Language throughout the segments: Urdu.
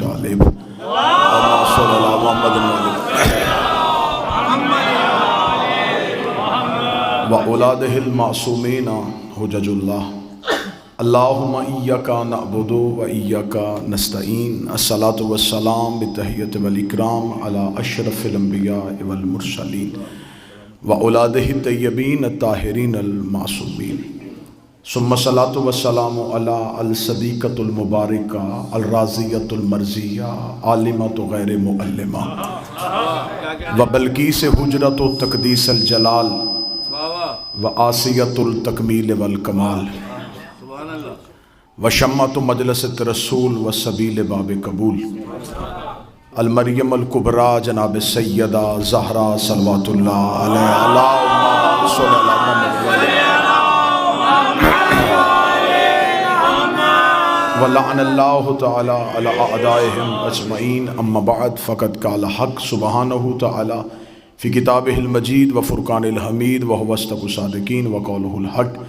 طالب اللہم صلی علی محمد و اولادہ المعصومین حجج اللہ اللہم ایاک نعبد و ایاک نستعین الصلاۃ والسلام بالتحیۃ والاکرام علی اشرف الانبیاء والمرسلین و اولادہ الطیبین الطاہرین المعصومین ثم الصلاۃ والسلام علی الصدیقۃ المبارکہ الراضیۃ المرضیہ عالمۃ غیر معلمہ و بلقیس حجرۃ تقدیس الجلال و آسیۃ التکمیل والکمال و شمۃ مجلس رسول و سبیل باب قبول المریم الکبریٰ جناب سیدہ زہرا صلوات اللہ علیہ اللہم صلی اللہ ولعن اللہ تعالی علی اعدائہم اجمعین اما بعد فقد قال حق سبحانہ تعالی فی کتابہ المجید و فرقان الحمید وہو اصدق الصادقین وقولہ الحق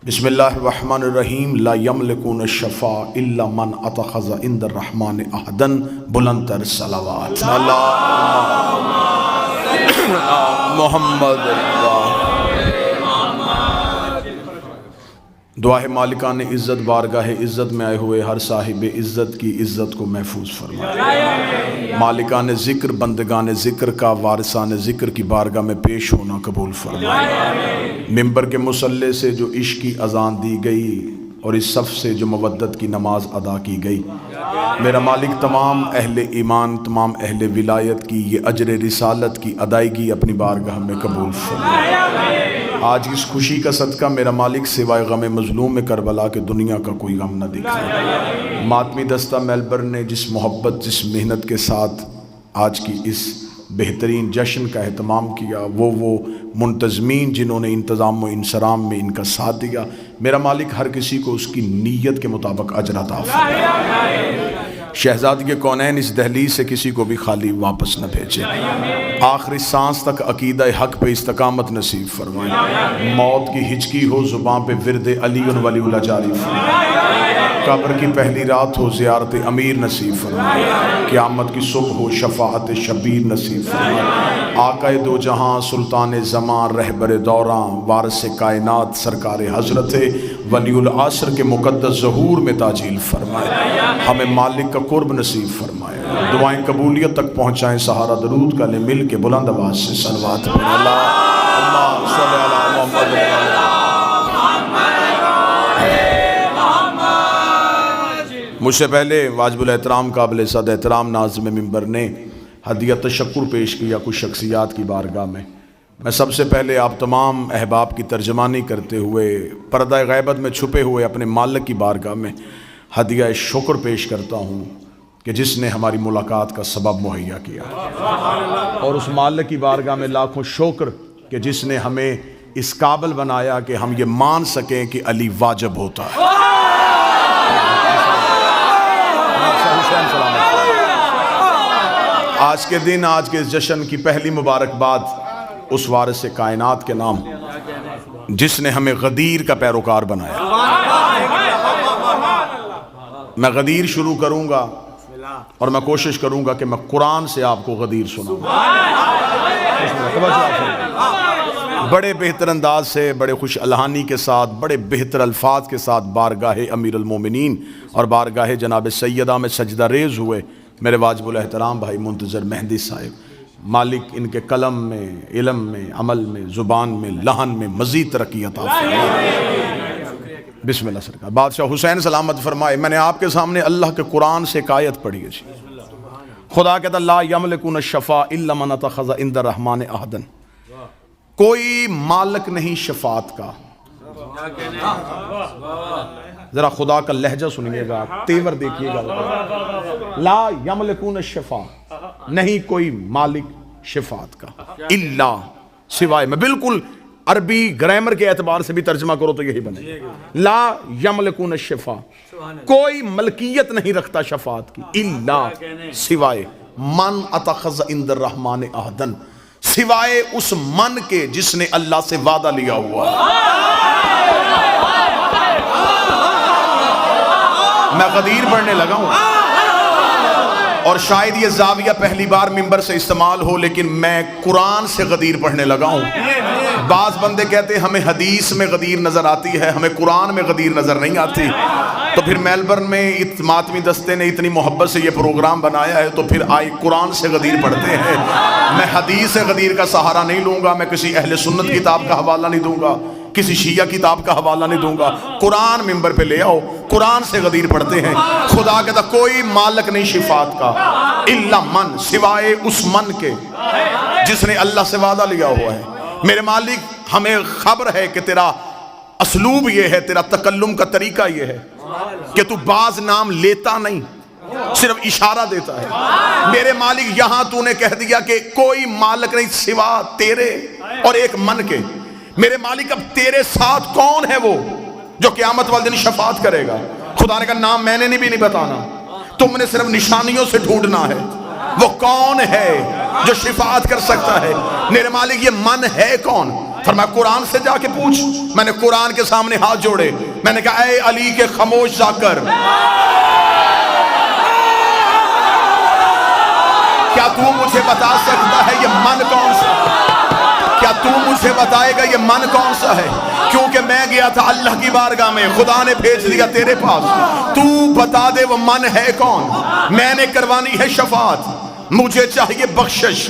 بسم اللہ الرحمن الرحیم لا یملکون الشفاء الا من اتخذ عند الرحمن عہدا بلند تر صلوات اللہم محمد دعائے مالکان عزت بارگاہ عزت میں آئے ہوئے ہر صاحب عزت کی عزت کو محفوظ فرمائے مالکان ذکر بندگان ذکر کا وارثان ذکر کی بارگاہ میں پیش ہونا قبول فرمائے ممبر کے مصلی سے جو عشق کی اذان دی گئی اور اس صف سے جو مودت کی نماز ادا کی گئی میرا مالک تمام اہل ایمان تمام اہل ولایت کی یہ اجر رسالت کی ادائیگی اپنی بارگاہ میں قبول فرمائے آج اس خوشی کا صدقہ میرا مالک سوائے غم مظلوم میں کربلا کے دنیا کا کوئی غم نہ دکھائے ماتمی دستہ میلبرن نے جس محبت جس محنت کے ساتھ آج کی اس بہترین جشن کا اہتمام کیا وہ منتظمین جنہوں نے انتظام و انصرام میں ان کا ساتھ دیا میرا مالک ہر کسی کو اس کی نیت کے مطابق اجر عطا فرمائے شہزادی کونین اس دہلیز سے کسی کو بھی خالی واپس نہ بھیجے آخری سانس تک عقیدہ حق پہ استقامت نصیب فرمائے موت کی ہچکی ہو زبان پہ ورد علی ولی اللہ جاری فرمائے قبر کی پہلی رات ہو زیارت امیر نصیب فرمائے قیامت کی صبح ہو شفاعت شبیر نصیب فرمائے آقا دو جہاں سلطان زمان رہبر دوراں وارث کائنات سرکار حضرت ولی العصر کے مقدس ظہور میں تاجیل فرمائے ہمیں مالک کا قرب نصیب فرمائے دعائیں قبولیت تک پہنچائیں سہارا درود کا لے مل کے بلند آواز سے صلوات اللہ صلی اللہ محمد مجھ سے پہلے واجب الاحترام قابل صد احترام ناظم ممبر نے ہدیہ تشکر پیش کیا کچھ شخصیات کی بارگاہ میں سب سے پہلے آپ تمام احباب کی ترجمانی کرتے ہوئے پردہ غیبت میں چھپے ہوئے اپنے مالک کی بارگاہ میں ہدیہ شکر پیش کرتا ہوں کہ جس نے ہماری ملاقات کا سبب مہیا کیا اور اس مالک کی بارگاہ میں لاکھوں شکر کہ جس نے ہمیں اس قابل بنایا کہ ہم یہ مان سکیں کہ علی واجب ہوتا ہے آج کے دن آج کے اس جشن کی پہلی مبارکباد اس وارث کائنات کے نام جس نے ہمیں غدیر کا پیروکار بنایا میں غدیر شروع کروں گا اور میں کوشش کروں گا کہ میں قرآن سے آپ کو غدیر سناؤں بڑے بہتر انداز سے بڑے خوش الہانی کے ساتھ بڑے بہتر الفاظ کے ساتھ بارگاہ امیر المومنین اور بارگاہ جناب سیدہ میں سجدہ ریز ہوئے میرے واجب الاحترام بھائی منتظر مہدی صاحب مالک ان کے قلم میں علم میں عمل میں زبان میں لہن میں مزید ترقی عطا فرمائے بسم اللہ سرکار بادشاہ حسین سلامت فرمائے میں نے آپ کے سامنے اللہ کے قرآن سے ایک آیت پڑھی ہے خدا کہتا لا یملکون الشفاء الا من اتخذ عند الرحمن عہدا کوئی مالک نہیں شفاعت کا ذرا خدا کا لہجہ سنیے گا تیور دیکھیے گا لا یملکون الشفاء نہیں کوئی مالک شفاعت کا الا سوائے میں بالکل عربی گرامر کے اعتبار سے بھی ترجمہ کرو تو یہی بنے لا یملکون الشفاء کوئی ملکیت نہیں رکھتا شفاعت کی الا سوائے من اتخذ عند الرحمن عہدا سوائے اس من کے جس نے اللہ سے وعدہ لیا ہوا میں غدیر پڑھنے لگا ہوں اور شاید یہ زاویہ پہلی بار ممبر سے استعمال ہو، لیکن میں قرآن سے غدیر پڑھنے لگا ہوں۔ بعض بندے کہتے ہیں ہمیں حدیث میں غدیر نظر آتی ہے، ہمیں قرآن میں غدیر نظر نہیں آتی۔ تو پھر میلبرن میں ماتمی دستے نے اتنی محبت سے یہ پروگرام بنایا ہے، تو پھر آئی قرآن سے غدیر پڑھتے ہیں۔ میں حدیث سے غدیر کا سہارا نہیں لوں گا، میں کسی اہل سنت کتاب کا حوالہ نہیں دوں گا، کسی شیعہ کتاب کا حوالہ نہیں دوں گا۔ قرآن ممبر پہ لے آؤ، قرآن سے غدیر پڑھتے ہیں۔ خدا کہتا کوئی مالک نہیں شفاعت کا الا من، سوائے اس من کے جس نے اللہ سے وعدہ لیا ہوا ہے۔ میرے مالک ہمیں خبر ہے کہ تیرا اسلوب یہ ہے، تیرا تکلم کا طریقہ یہ ہے کہ تو بعض نام لیتا نہیں، صرف اشارہ دیتا ہے۔ میرے مالک یہاں تو نے کہہ دیا کہ کوئی مالک نہیں سوا تیرے اور ایک من کے۔ میرے مالک اب تیرے ساتھ کون ہے وہ جو قیامت والے دن شفاعت کرے گا؟ خدا نے کہا نام میں نے بھی نہیں بتانا، تم نے صرف نشانیوں سے ڈھونڈنا ہے وہ کون ہے جو شفاعت کر سکتا ہے۔ میرے مالک یہ من ہے کون؟ فرمایا قرآن سے جا کے پوچھ۔ میں نے قرآن کے سامنے ہاتھ جوڑے، میں نے کہا اے علی کے خاموش ذاکر، کیا تو مجھے بتا سکتا ہے یہ من کون سا ہے؟ کیا تو مجھے بتائے گا یہ من کون سا ہے؟ کیونکہ میں گیا تھا اللہ کی بارگاہ میں، خدا نے بھیج دیا تیرے پاس، تو بتا دے وہ من ہے کون؟ میں نے کروانی ہے شفاعت، مجھے چاہیے بخشش،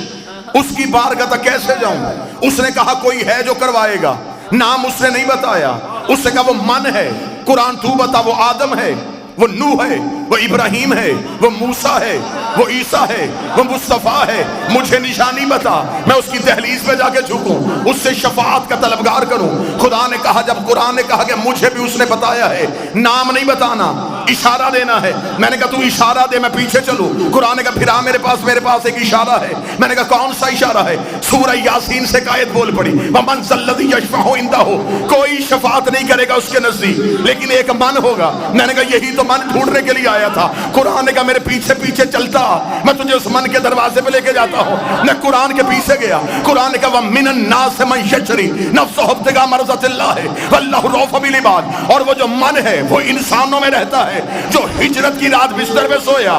اس کی بارگاہ تک کیسے جاؤں؟ اس نے کہا کوئی ہے جو کروائے گا، نام اس نے نہیں بتایا، اس نے کہا وہ من ہے۔ قرآن تو بتا وہ آدم ہے، وہ نوح ہے، وہ ابراہیم ہے، وہ موسیٰ ہے، وہ عیسیٰ ہے، وہ مصطفیٰ ہے۔ مجھے نشانی بتا، میں اس کی دہلیز پہ جا کے جھکوں، اس سے شفاعت کا طلبگار کروں۔ خدا نے کہا، جب قرآن نے کہا کہ مجھے بھی اس نے بتایا ہے، نام نہیں بتانا، اشارہ دینا ہے۔ میں نے کہا تو اشارہ دے، میں پیچھے چلوں۔ قرآن نے کہا پھر آ میرے پاس ایک اشارہ ہے۔ میں نے کہا کون سا اشارہ ہے؟ سورہ یاسین سے آیت بول پڑی، وَمَنْ ذَا الَّذِي يَشْفَعُ عِندَهُ، کوئی شفاعت نہیں کرے گا اس کے نزدیک لیکن ایک من ہوگا۔ میں نے کہا یہی تو من ڈھونڈنے کے لیے آیا تھا۔ قرآن نے کہا میرے پیچھے پیچھے چلتا، میں تجھے اس من کے دروازے پہ لے کے جاتا ہوں۔ میں قرآن کے پیچھے گیا، قرآن نے کہا وَمِنَ النَّاسِ مَن يَشْرِي نَفْسَهُ ابْتِغَاءَ مَرْضَاتِ اللَّهِ وَاللَّهُ رَءُوفٌ بِالْعِبَادِ، اور وہ جو من ہے وہ انسانوں میں رہتا ہے جو ہجرت کی رات بستر میں سویا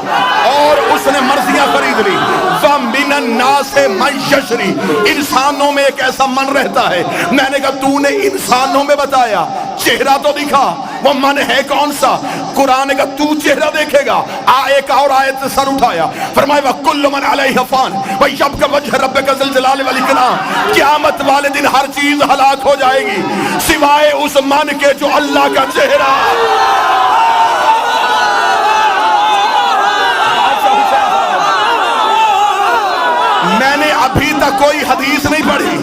اور اس نے مرضیاں خرید لی۔ وَمِنَ النَّاسِ مَن يَشْرِي، انسانوں میں ایک ایسا من رہتا ہے۔ میں نے کہا تو نے انسانوں میں بتایا، چہرہ تو دکھا، وہ من ہے کون سا؟ قرآن کا تو چہرہ دیکھے گا۔ ایک اور آیت سے سر اٹھایا، فرمایا وَكُلُّ مَنْ عَلَيْهَا فَانٍ وَيَبْقَى وَجْهُ رَبِّكَ ذُو الْجَلَالِ وَالْإِكْرَامِ، قیامت والے دن ہر چیز ہلاک ہو جائے گی سوائے اس من کے جو اللہ کا چہرہ۔ میں نے ابھی تک کوئی حدیث نہیں پڑھی،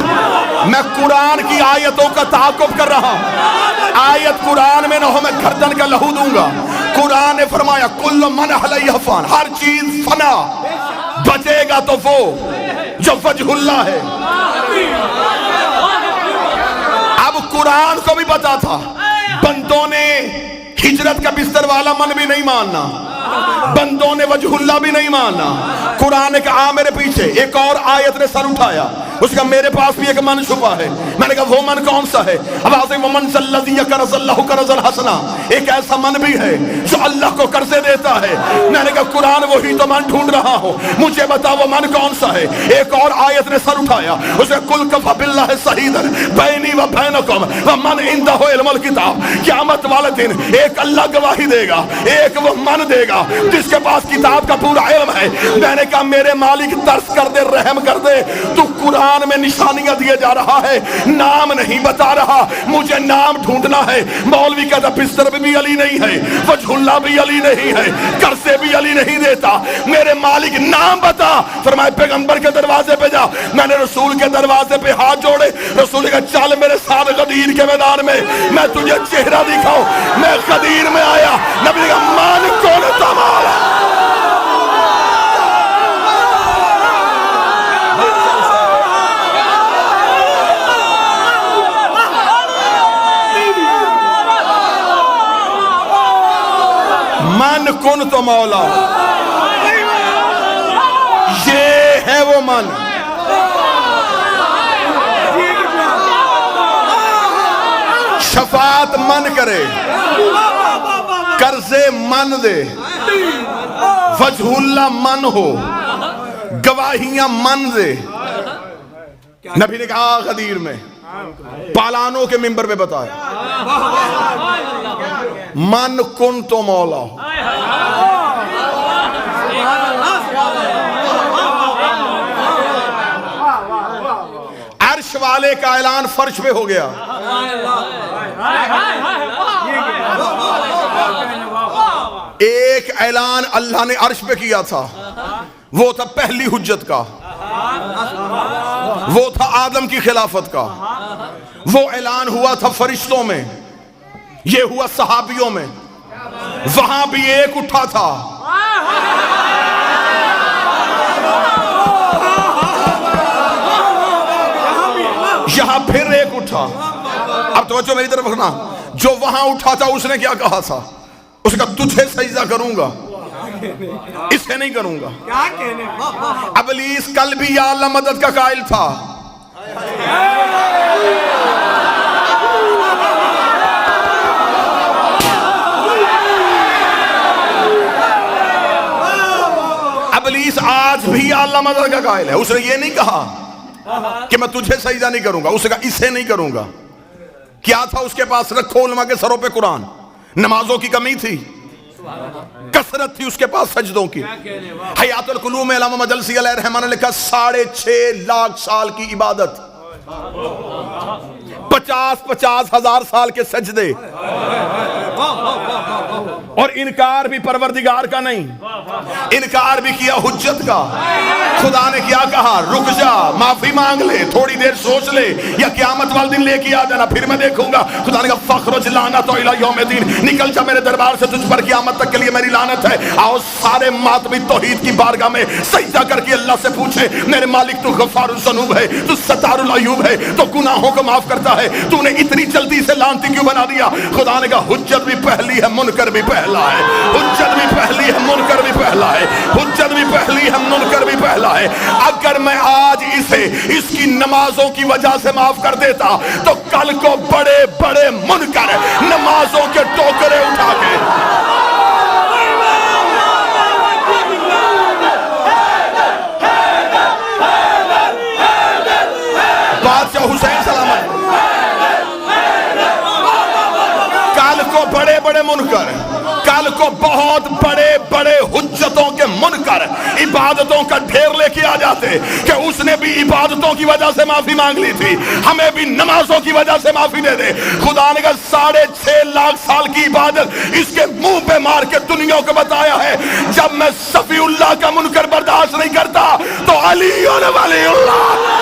میں قرآن کی آیتوں کا تعاقب کر رہا ہوں۔ آیت قرآن میں نہ ہو میں گردن کا لہو دوں گا۔ قرآن نے فرمایا کل من علیہ فان، ہر چیز فنا، بچے گا تو وہ جو وجہ اللہ ہے۔ اب قرآن کو بھی پتا تھا بندوں نے ہجرت کا بستر والا من بھی نہیں ماننا، بندوں نے وجہ اللہ بھی نہیں ماننا۔ قرآن نے کہا میرے پیچھے، ایک اور آیت نے سر اٹھایا، اس کا میرے پاس بھی ایک من چھپا ہے۔ میں نے کہا وہ من کون سا ہے؟ اب آتے وَمَنْ ذَا الَّذِي يَقْرِضُ اللَّهَ قَرْضًا حَسَنًا، ایک ایسا من بھی ہے جو اللہ کو قرضے دیتا ہے۔ میں نے کہا قرآن وہی تو من ڈھونڈ رہا ہوں، مجھے بتا وہ من کون سا ہے؟ ایک اور آیت نے سر اٹھایا، اس نے قُلْ كَفَىٰ بِاللَّهِ شَهِيدًا بَيْنِي وَبَيْنَكُمْ وَمَنْ عِندَهُ عِلْمُ الْكِتَابِ، قیامت والے دن ایک اللہ گواہی دے گا، ایک وہ من دے گا جس کے پاس کتاب کا پورا علم ہے۔ میں نے کہا میرے مالک ترس کر دے، رحم کر دے، تو قرآن میں نشانیاں دیے جا رہا ہے، نام نہیں بتا رہا، مجھے نام ڈھونڈنا ہے۔ مولوی کہتا بستر بھی علی نہیں ہے، وجہ اللہ بھی علی نہیں ہے، قرضے بھی علی نہیں دیتا، میرے مالک نام بتا۔ فرمایا پیغمبر کے دروازے پہ جا۔ میں نے رسول کے دروازے پہ ہاتھ جوڑے، رسول کا چل میرے ساتھ غدیر کے میدان میں، میں تجھے چہرہ دکھاؤں۔ میں غدیر میں آیا، نبی کا مان کون تمہارا؟ من کن تو مولا، یہ ہے وہ من۔ شفاعت من کرے، قرضے من دے، وجہ اللہ من ہو، گواہیاں من دے. نبی نے کہا غدیر میں پالانوں کے منبر پہ بتایا من کن تو مولا. عرش والے کا اعلان فرش پہ ہو گیا. ایک اعلان اللہ نے عرش پہ کیا تھا، وہ تھا پہلی حجت کا، وہ تھا آدم کی خلافت کا. وہ اعلان ہوا تھا فرشتوں میں، یہ ہوا صحابیوں میں. وہاں بھی ایک اٹھا تھا، یہاں پھر ایک اٹھا. اب توجہ میری طرف رکھنا. جو وہاں اٹھا تھا اس نے کیا کہا تھا؟ اس کا تجھے سجدہ کروں گا، اسے نہیں کروں گا. ابلیس کل بھی یا اللہ مدد کا قائل تھا. ابلیس آج بھی یا اللہ مدد کا قائل ہے. اس نے یہ نہیں کہا کہ میں تجھے سجدہ نہیں کروں گا، اس نے کہا اسے نہیں کروں گا. کیا تھا اس کے پاس؟ رکھو علماء کے سروں پہ قرآن. نمازوں کی کمی تھی، کثرت تھی اس کے پاس سجدوں کی. حیات القلوب میں علامہ مجلسی علیہ الرحمہ نے لکھا 6.5 لاکھ سال کی عبادت، 50 ہزار سال کے سجدے، اور انکار بھی پروردگار کا نہیں، انکار بھی کیا حجت کا. خدا نے کیا کہا؟ رک جا، معافی مانگ لے، تھوڑی دیر سوچ لے، یا قیامت والے دن لے کے آ جانا، پھر میں دیکھوں گا. خدا نے کہا فخرج لعنت الی یوم الدین، نکل جا میرے دربار سے، تجھ پر قیامت تک کے لیے میری لعنت ہے. آؤ سارے ماتمی توحید کی بارگاہ میں سجدہ کر کے اللہ سے پوچھے میرے مالک تو غفار الذنوب ہے، تو ستار العیوب ہے، تو گناہوں کو معاف کرتا ہے، تو نے اتنی جلدی سے لعنتی کیوں بنا دیا؟ خدا نے کہا حجت بھی پہلی ہے، منکر بھی پہلا ہے. حجت بھی پہلی ہے، منکر بھی پہلا ہے. حجت بھی پہلی ہے، منکر بھی پہلا ہے. اگر میں آج اسے اس کی نمازوں کی وجہ سے معاف کر دیتا تو کل کو بڑے بڑے منکر نمازوں کے ٹوکرے اٹھا کے بادشاہ حسین سلامت، کل کو بڑے بڑے منکر، کل کو بہت بڑے بڑے حجتوں کے منکر عبادتوں کا ڈھیر لے کے آ جاتے کہ اس نے بھی عبادتوں کی وجہ سے معافی مانگ لی تھی، ہمیں بھی نمازوں کی وجہ سے معافی دے دے. خدا نے کہا 6.5 لاکھ سال کی عبادت اس کے منہ پہ مار کے دنیا کو بتایا ہے جب میں صفی اللہ کا منکر برداشت نہیں کرتا تو علی اور ولی اللہ.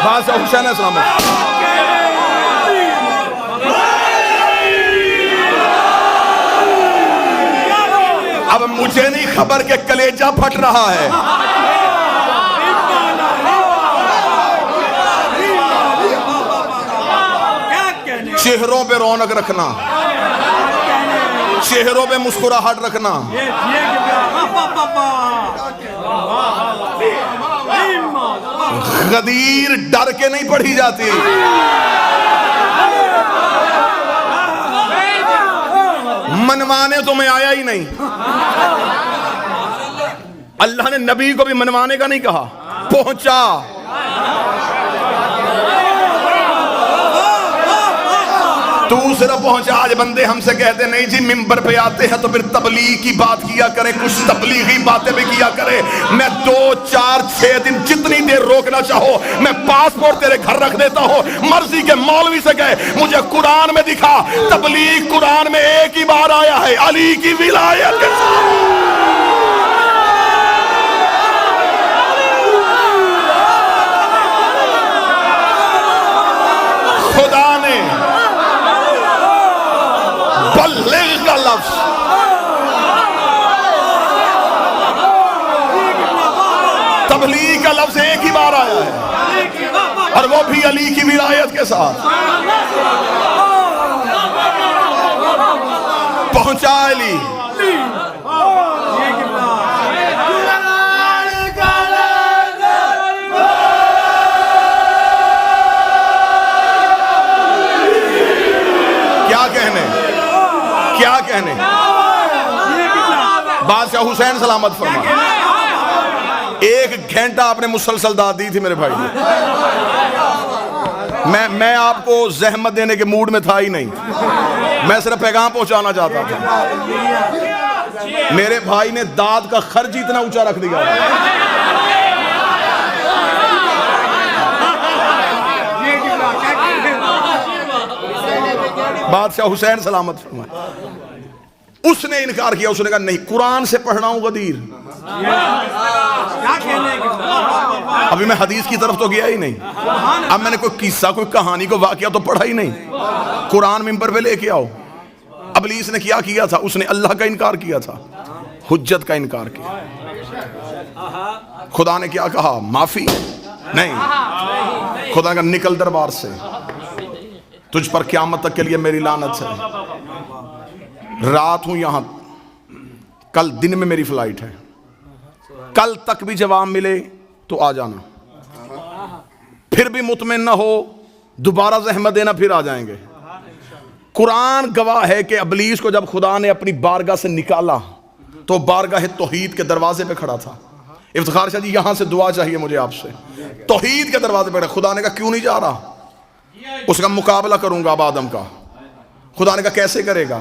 بادشاہ حسین السلام اب مجھے نہیں خبر کہ کلیجہ پھٹ رہا ہے. چہروں پہ رونق رکھنا، چہروں پہ مسکراہٹ رکھنا. غدیر ڈر کے نہیں پڑھی جاتی، منوانے تو میں آیا ہی نہیں. اللہ نے نبی کو بھی منوانے کا نہیں کہا، پہنچا. تو صرف پہنچا. آج بندے ہم سے کہتے نہیں جی ممبر پہ آتے ہیں تو پھر تبلیغ کی بات کیا کریں، کچھ تبلیغی باتیں بھی کیا کریں. میں 2 4 6 دن جتنی دیر روکنا چاہو میں پاسپورٹ تیرے گھر رکھ دیتا ہوں. مرضی کے مولوی سے کہے مجھے قرآن میں دکھا. تبلیغ قرآن میں ایک ہی بار آیا ہے، علی کی ولایت کے ساتھ. خدا نے بلغ کا لفظ تبلیغ کا لفظ ایک ہی بار آیا ہے، اور وہ بھی علی کی ولایت کے ساتھ. پہنچا علی. بادشاہ حسین سلامت فرمائے. 1 گھنٹہ آپ نے مسلسل داد دی تھی میرے بھائی. میں آپ کو زحمت دینے کے موڈ میں تھا ہی نہیں, میں صرف پیغام پہنچانا چاہتا تھا. میرے بھائی نے داد کا خرچ اتنا اونچا رکھ دیا. بادشاہ حسین سلامت فرمائے. اس نے انکار کیا, اس نے کہا نہیں, قرآن سے پڑھ رہا ہوں غدیر. ابھی میں حدیث کی طرف تو گیا ہی نہیں, اب میں نے کوئی قصہ, کوئی کہانی, کو واقعہ تو پڑھا ہی نہیں. قرآن ممبر پہ لے کے آؤ. ابلیس نے کیا تھا؟ اس نے اللہ کا انکار کیا تھا, حجت کا انکار کیا. خدا نے کیا کہا؟ معافی نہیں. خدا نے کہا نکل دربار سے, تجھ پر قیامت تک کے لیے میری لعنت ہے. رات ہوں یہاں, کل دن میں میری فلائٹ ہے, کل تک بھی جواب ملے تو آ جانا. پھر بھی مطمئن نہ ہو, دوبارہ زحمت دینا, پھر آ جائیں گے. قرآن گواہ ہے کہ ابلیس کو جب خدا نے اپنی بارگاہ سے نکالا تو بارگاہ توحید کے دروازے پہ کھڑا تھا. افتخار شاہ جی یہاں سے دعا چاہیے مجھے آپ سے. توحید کے دروازے پہ کھڑا. خدا نے کہا کیوں نہیں جا رہا؟ اس کا مقابلہ کروں گا اب آدم کا. خدا نے کہا کیسے کرے گا؟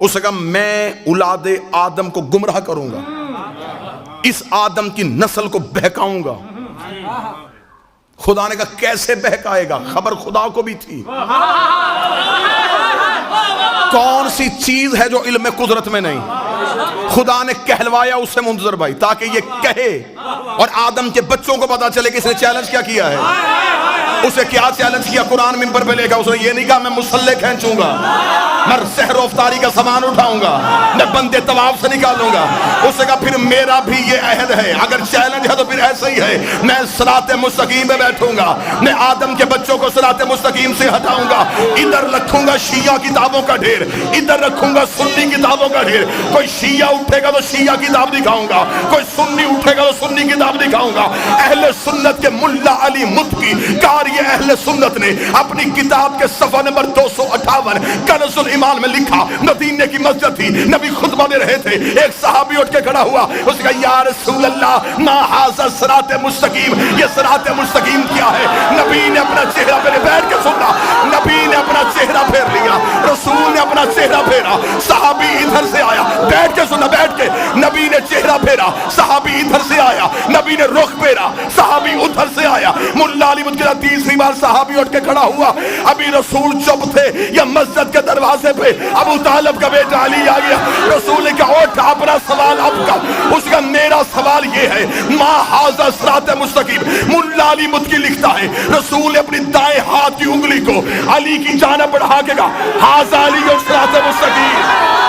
اس نے کہا میں اولاد آدم کو گمراہ کروں گا, اس آدم کی نسل کو بہکاؤں گا. خدا نے کہا کیسے بہکائے گا؟ خبر خدا کو بھی تھی. کون سی چیز ہے جو علم قدرت میں نہیں؟ خدا نے کہلوایا اسے منتظر بھائی تاکہ یہ کہے اور آدم کے بچوں کو پتا چلے کہ اس نے چیلنج کیا کیا ہے. اسے کیا چیلنج کیا؟ قرآن ممبر پہ لے گا. اس نے یہ نہیں کہا میں مسلح کھینچوں گا, میں سحر و افطاری کا سامان اٹھاؤں گا, میں بندے طواف سے نکالوں گا. اس نے کہا پھر میرا بھی یہ عہد ہے, اگر چیلنج ہے تو پھر ایسا ہی ہے, میں صراط مستقیم پہ بیٹھوں گا, میں آدم کے بچوں کو صراط مستقیم سے ہٹاؤں گا. ادھر رکھوں گا شیعہ کتابوں کا ڈھیر, ادھر رکھوں گا سنی کتابوں کا ڈھیر. کوئی شیعہ اٹھے گا تو شیعہ کتاب دکھاؤں گا, کوئی سنی اٹھے گا تو سنی کتاب دکھاؤں گا. اہل سنت کے ملا علی متقی قاری اہل سنت نے اپنی کتاب کے صفحہ نمبر 258 کنز الایمان میں لکھا, مدینے کی مسجد تھی, نبی خطبہ دے رہے تھے, ایک صحابی اٹھ کے کھڑا ہوا, اس نے کہا یا رسول اللہ ما ھذا صراط مستقیم, یہ صراط مستقیم کیا ہے؟ نبی نے اپنا چہرہ پھیرا, بیٹھ کے سننا, نبی نے اپنا چہرہ پھیر لیا, رسول نے اپنا چہرہ پھیرا, صحابی ادھر سے آیا, بیٹھ کے سننا, بیٹھ کے, نبی نے چہرہ پھیرا, صحابی ادھر سے آیا, نبی نے رخ پھیرا, صحابی ادھر سے آیا. ملا علی مدکرہ تیسری بار صحابی اٹھ کے کھڑا ہوا, ابھی رسول چپ تھے, یا مسجد کے دروازے پہ ابو طالب کا بیٹا علی آ گیا. رسول نے کہا اٹھ, اپنا سوال اب کر. اس کا میرا سوال یہ ہے ما ھذا صراط مستقیم. ملا علی مدکی لکھتا ہے رسول نے اپنی دائیں ہاتھ کی انگلی کو علی کی جانب بڑھا کے کہا ھذا علی صراط مستقیم.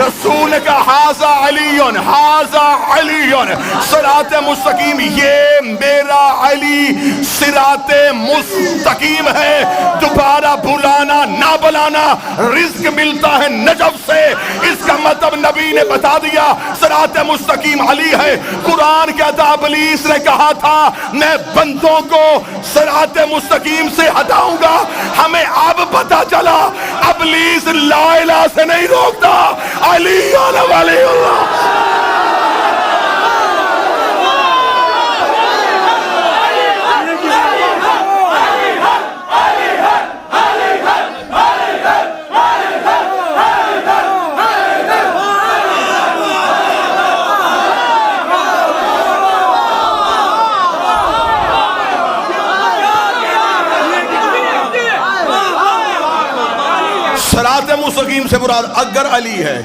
رسول کا ھذا علیون, ھذا علیون صراط مستقیم, یہ میرا علی صراط مستقیم ہے, دوبارہ بلانا نہ بلانا, رزق ملتا ہے نجف سے. اس کا مطلب نبی نے بتا دیا صراط مستقیم علی ہے. قرآن کیا تھا؟ ابلیس نے کہا تھا میں بندوں کو صراط مستقیم سے ہٹاؤں گا. ہمیں اب پتا چلا ابلیس لا الہ سے نہیں روکتا, علی ولی اللہ. صراط مستقیم سے مراد اگر علی ہے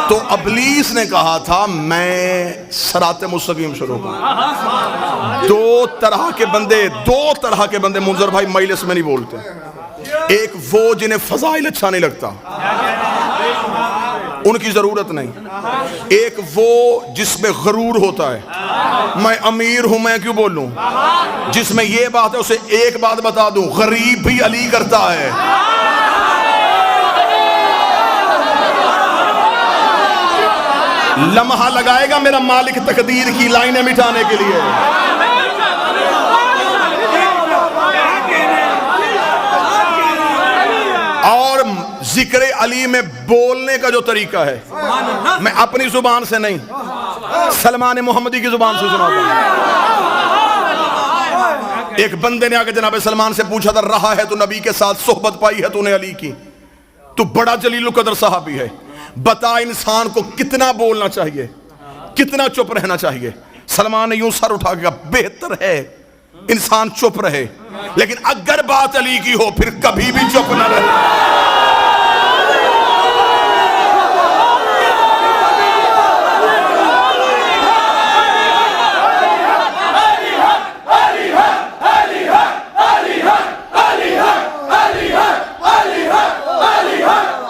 تو ابلیس نے کہا تھا میں صراط مستقیم شروع کروں. دو طرح کے بندے منظر بھائی مجلس میں نہیں بولتے. ایک وہ جنہیں فضائل اچھا نہیں لگتا, ان کی ضرورت نہیں. ایک وہ جس میں غرور ہوتا ہے, میں امیر ہوں میں کیوں بولوں. جس میں یہ بات ہے اسے ایک بات بتا دوں, غریب بھی علی کرتا ہے. لمحہ لگائے گا میرا مالک تقدیر کی لائنیں مٹانے کے لیے. اور ذکر علی میں بولنے کا جو طریقہ ہے, میں اپنی زبان سے نہیں, سلمان محمدی کی زبان سے سناتا ہوں. ایک بندے نے آ کے جناب سلمان سے پوچھا تھا, رہا ہے تو نبی کے ساتھ صحبت پائی ہے تو نے علی کی, تو بڑا جلیل القدر صحابی ہے, بتا انسان کو کتنا بولنا چاہیے, کتنا چپ رہنا چاہیے. سلمان نے یوں سر اٹھا کے کہا, بہتر ہے انسان چپ رہے, لیکن اگر بات علی کی ہو پھر کبھی بھی چپ نہ رہے.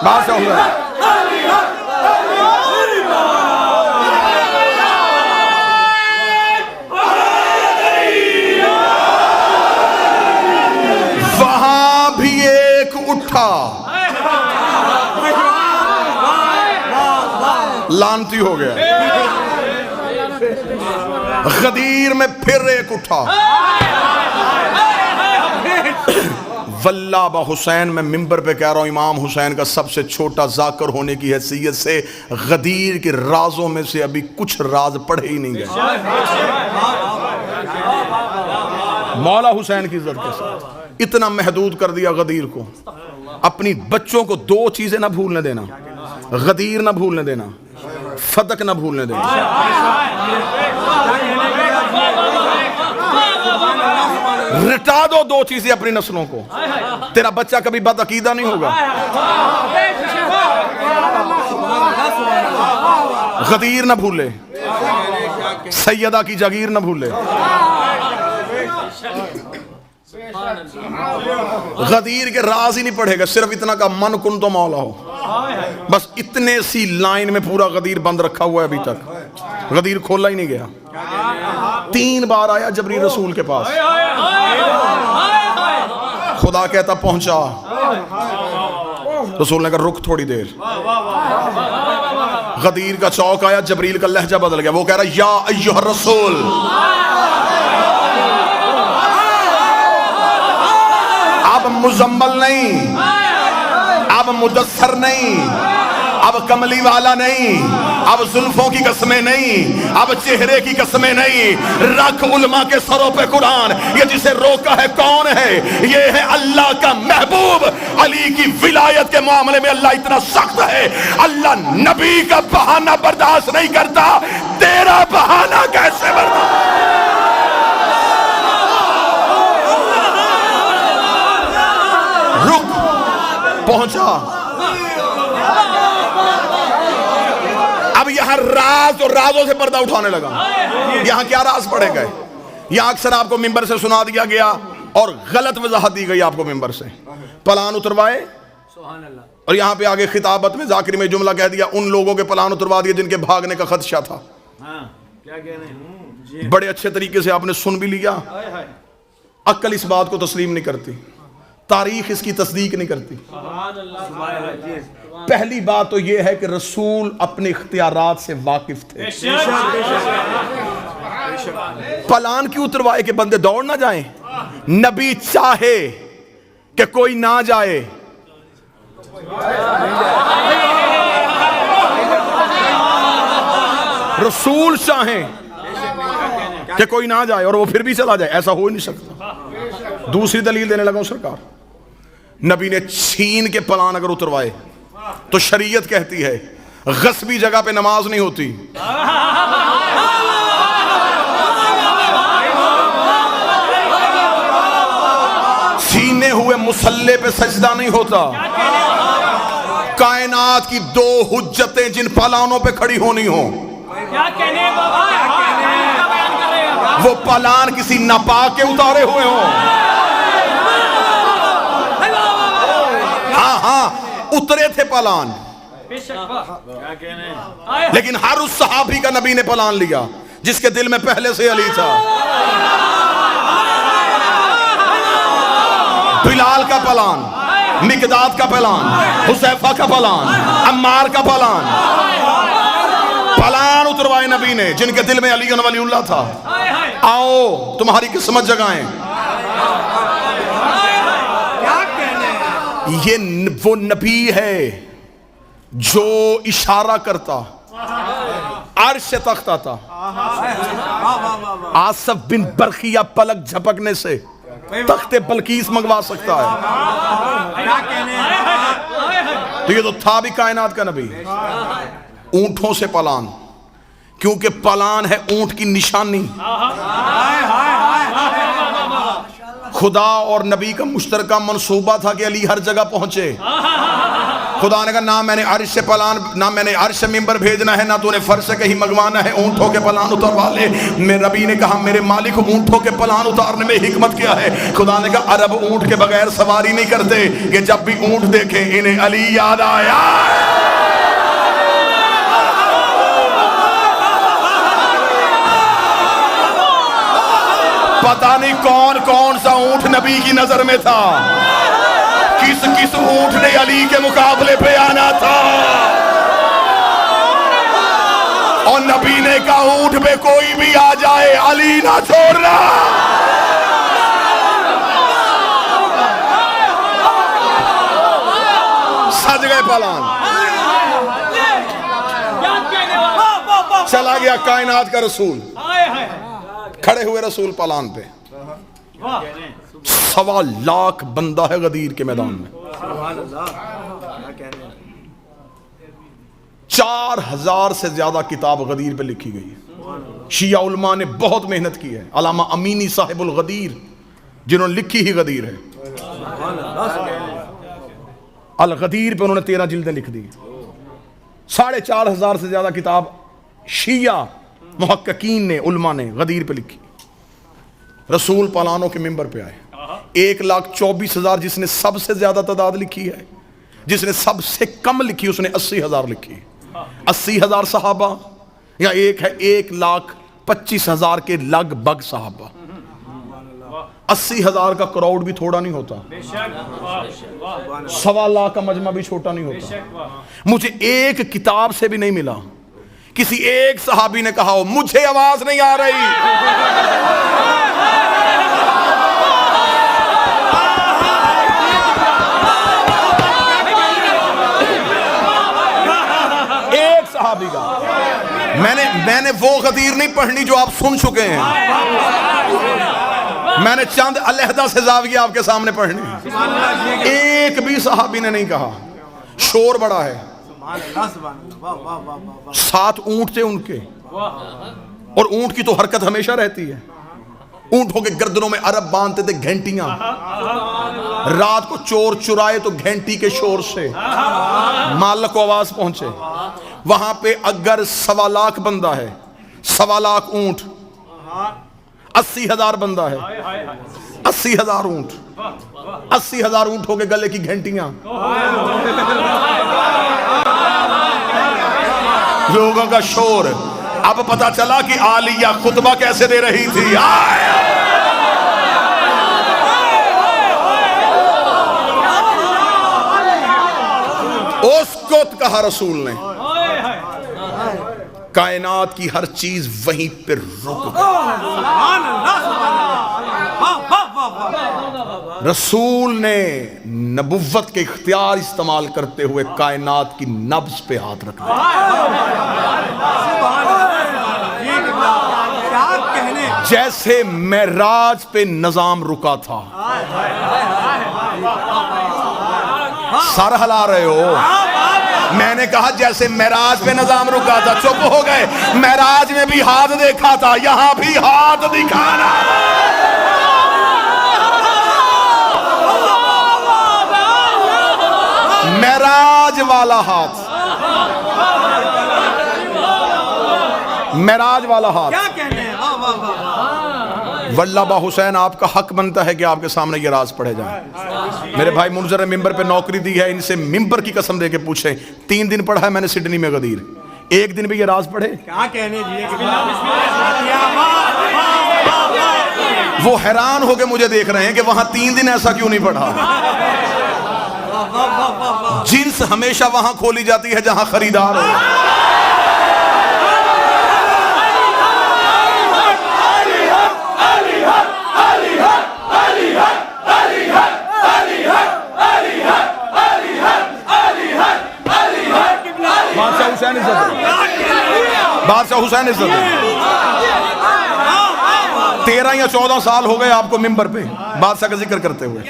بات سمجھ رہے ہیں؟ وہاں بھی ایک اٹھا, لانتی ہو گیا. غدیر میں پھر ایک اٹھا. واللہ با حسین, میں ممبر پہ کہہ رہا ہوں, امام حسین کا سب سے چھوٹا ذاکر ہونے کی حیثیت سے غدیر کے رازوں میں سے ابھی کچھ راز پڑھے ہی نہیں گئے. مولا حسین کی عزت کے ساتھ اتنا محدود کر دیا غدیر کو. اپنی بچوں کو دو چیزیں نہ بھولنے دینا, غدیر نہ بھولنے دینا, فتق نہ بھولنے دینا. رٹا دو چیزیں اپنی نسلوں کو, تیرا بچہ کبھی بد عقیدہ نہیں ہوگا. غدیر نہ بھولے, سیدہ کی جاگیر نہ بھولے. غدیر کے راز ہی نہیں پڑھے گا, صرف اتنا کا من کن تو مولا ہو, بس اتنے سی لائن میں پورا غدیر بند رکھا ہوا ہے. ابھی تک غدیر کھولا ہی نہیں گیا. 3 بار آیا جبریل رسول کے پاس, خدا کہتا پہنچا, رسول نے کہا رک تھوڑی دیر. غدیر کا چوک آیا, جبریل کا لہجہ بدل گیا, وہ کہہ رہا یا ایھا الرسول. اب مزمل نہیں, اب مدثر نہیں, اب کملی والا نہیں, اب زلفوں کی قسمیں نہیں, اب چہرے کی قسمیں نہیں. رکھ علماء کے سروں پہ قرآن. یہ جسے روکا ہے کون ہے؟ یہ ہے اللہ کا محبوب. علی کی ولایت کے معاملے میں اللہ اتنا سخت ہے, اللہ نبی کا بہانہ برداشت نہیں کرتا. تیرا بہانہ کیسے برداشت؟ رک, پہنچا. اب یہاں راز اور رازوں سے پردہ اٹھانے لگا. یہاں کیا راز پڑے گئے؟ یہاں اکثر آپ کو ممبر سے سنا دیا گیا اور غلط وضاحت دی گئی آپ کو ممبر سے. پلان اتروائے, اور یہاں پہ آگے خطابت میں ذاکر میں جملہ کہہ دیا, ان لوگوں کے پلان اتروا دیے جن کے بھاگنے کا خدشہ تھا. بڑے اچھے طریقے سے آپ نے سن بھی لیا. عقل اس بات کو تسلیم نہیں کرتی, تاریخ اس کی تصدیق نہیں کرتی. پہلی بات تو یہ ہے کہ رسول اپنے اختیارات سے واقف تھے. پلان کیوں اتروائے کہ بندے دوڑ نہ جائیں؟ نبی چاہے کہ کوئی نہ جائے, رسول چاہیں کہ کوئی نہ جائے اور وہ پھر بھی چلا جائے, ایسا ہو ہی نہیں سکتا. دوسری دلیل دینے لگا ہوں سرکار, نبی نے چھین کے پلان اگر اتروائے تو شریعت کہتی ہے غصبی جگہ پہ نماز نہیں ہوتی. چھینے ہوئے مصلے پہ سجدہ نہیں ہوتا. کائنات کی دو حجتیں جن پلانوں پہ کھڑی ہونی ہوں، کیا کہنے بابا، کیا بیان کر رہے ہیں؟ وہ پلان کسی ناپاک کے اتارے ہوئے ہوں۔ ہاں ہاں اترے تھے پلان، لیکن ہر اس صحابی کا نبی نے پلان لیا جس کے دل میں پہلے سے علی تھا۔ بلال کا پلان، مقداد کا پلان، حذیفہ کا پلان، عمار کا پلان، پلان اتروائے نبی نے جن کے دل میں علی ولی اللہ تھا۔ آؤ تمہاری قسمت جگائیں۔ یہ وہ نبی ہے جو اشارہ کرتا عرش سے تخت آتا، آصف بن برقیہ پلک جھپکنے سے تخت بلقیس منگوا سکتا ہے۔ تو یہ تو تھا بھی کائنات کا نبی۔ اونٹوں سے پلان، کیونکہ پلان ہے اونٹ کی نشانی۔ خدا اور نبی کا مشترکہ منصوبہ تھا کہ علی ہر جگہ پہنچے۔ خدا نے کہا نہ میں نے عرش سے پلان، نہ میں نے عرش سے ممبر بھیجنا ہے، نہ تو نے فرش سے کہیں منگوانا ہے، اونٹوں کے پلان اتروا لے۔ میرے نبی نے کہا میرے مالک اونٹوں کے پلان اتارنے میں حکمت کیا ہے؟ خدا نے کہا عرب اونٹ کے بغیر سواری نہیں کرتے، کہ جب بھی اونٹ دیکھیں انہیں علی یاد آیا۔ پتہ نہیں کون کون سا اونٹ نبی کی نظر میں تھا، کس کس اونٹ نے علی کے مقابلے پہ آنا تھا، اور نبی نے کہا اونٹ پہ کوئی بھی آ جائے علی نہ چھوڑنا۔ سج گئے پلان، چلا گیا کائنات کا رسول، کھڑے ہوئے رسول پلان پہ۔ 1.25 لاکھ بندہ ہے غدیر کے میدان میں، 4000 سے زیادہ کتاب غدیر پہ لکھی گئی ہے۔ شیعہ علماء نے بہت محنت کی ہے، علامہ امینی صاحب الغدیر جنہوں نے لکھی ہی غدیر ہے، الغدیر پہ انہوں نے 13 جلدیں لکھ دی۔ 4,500 سے زیادہ کتاب شیعہ محققین نے، علماء نے غدیر پہ لکھی۔ رسول پلانوں کے ممبر پہ آئے، 1,24,000 جس نے سب سے زیادہ تعداد لکھی ہے، جس نے سب سے کم لکھی اس نے 80,000 لکھی۔ 80,000 صحابہ یا ایک ہے 1,25,000 کے لگ بھگ صحابہ۔ 80,000 کا کراؤڈ بھی تھوڑا نہیں ہوتا، 1.25 لاکھ کا مجمع بھی چھوٹا نہیں ہوتا۔ مجھے ایک کتاب سے بھی نہیں ملا کسی ایک صحابی نے کہا ہو مجھے آواز نہیں آ رہی، ایک صحابی کا۔ میں نے وہ غدیر نہیں پڑھنی جو آپ سن چکے ہیں، میں نے چند علیحدہ سے زاویہ آپ کے سامنے پڑھنے۔ ایک بھی صحابی نے نہیں کہا۔ شور بڑا ہے، 7 اونٹ تھے ان کے، اور اونٹ کی تو حرکت ہمیشہ رہتی ہے۔ اونٹوں کے گردنوں میں عرب باندھتے تھے گھنٹیاں، رات کو چور چرائے تو گھنٹی کے شور سے مالک کو آواز پہنچے۔ وہاں پہ اگر 1.25 لاکھ بندہ ہے، 1.25 لاکھ اونٹ، 80,000 بندہ ہے، 80,000 اونٹ، 80,000 اونٹوں کے گلے کی گھنٹیاں، لوگوں کا شور۔ اب پتا چلا کہ عالیہ خطبہ کیسے دے رہی تھی۔ اس کو کہا رسول نے، کائنات کی ہر چیز وہیں پہ رک گئی۔ رسول نے نبوت کے اختیار استعمال کرتے ہوئے کائنات کی نبض پہ ہاتھ رکھ دیا۔ جیسے معراج پہ نظام رکا تھا۔ سر ہلا رہے ہو؟ میں نے کہا جیسے معراج پہ نظام رکا تھا، چپ ہو گئے۔ معراج میں بھی ہاتھ دیکھا تھا، یہاں بھی ہاتھ دکھانا۔ معراج معراج والا ہاتھ، معراج والا ہاتھ. کیا کہنے ہیں؟ واہ واہ واہ. واللہ با حسین آپ کا حق بنتا ہے کہ آپ کے سامنے یہ راز پڑھے جائیں. میرے بھائی منظر ممبر پہ نوکری دی ہے، ان سے ممبر کی قسم دے کے پوچھیں، 3 دن پڑھا ہے میں نے سڈنی میں غدیر، 1 دن بھی یہ راز پڑھے؟ کیا کہنے جی؟ وہ حیران ہو کے مجھے دیکھ رہے ہیں کہ وہاں 3 دن ایسا کیوں نہیں پڑھا. جنس ہمیشہ وہاں کھولی جاتی ہے جہاں خریدار ہو. بادشاہ حسین عزت، بادشاہ حسین عزت. 13 یا 14 سال ہو گئے آپ کو ممبر پہ بادشاہ کا ذکر کرتے ہوئے.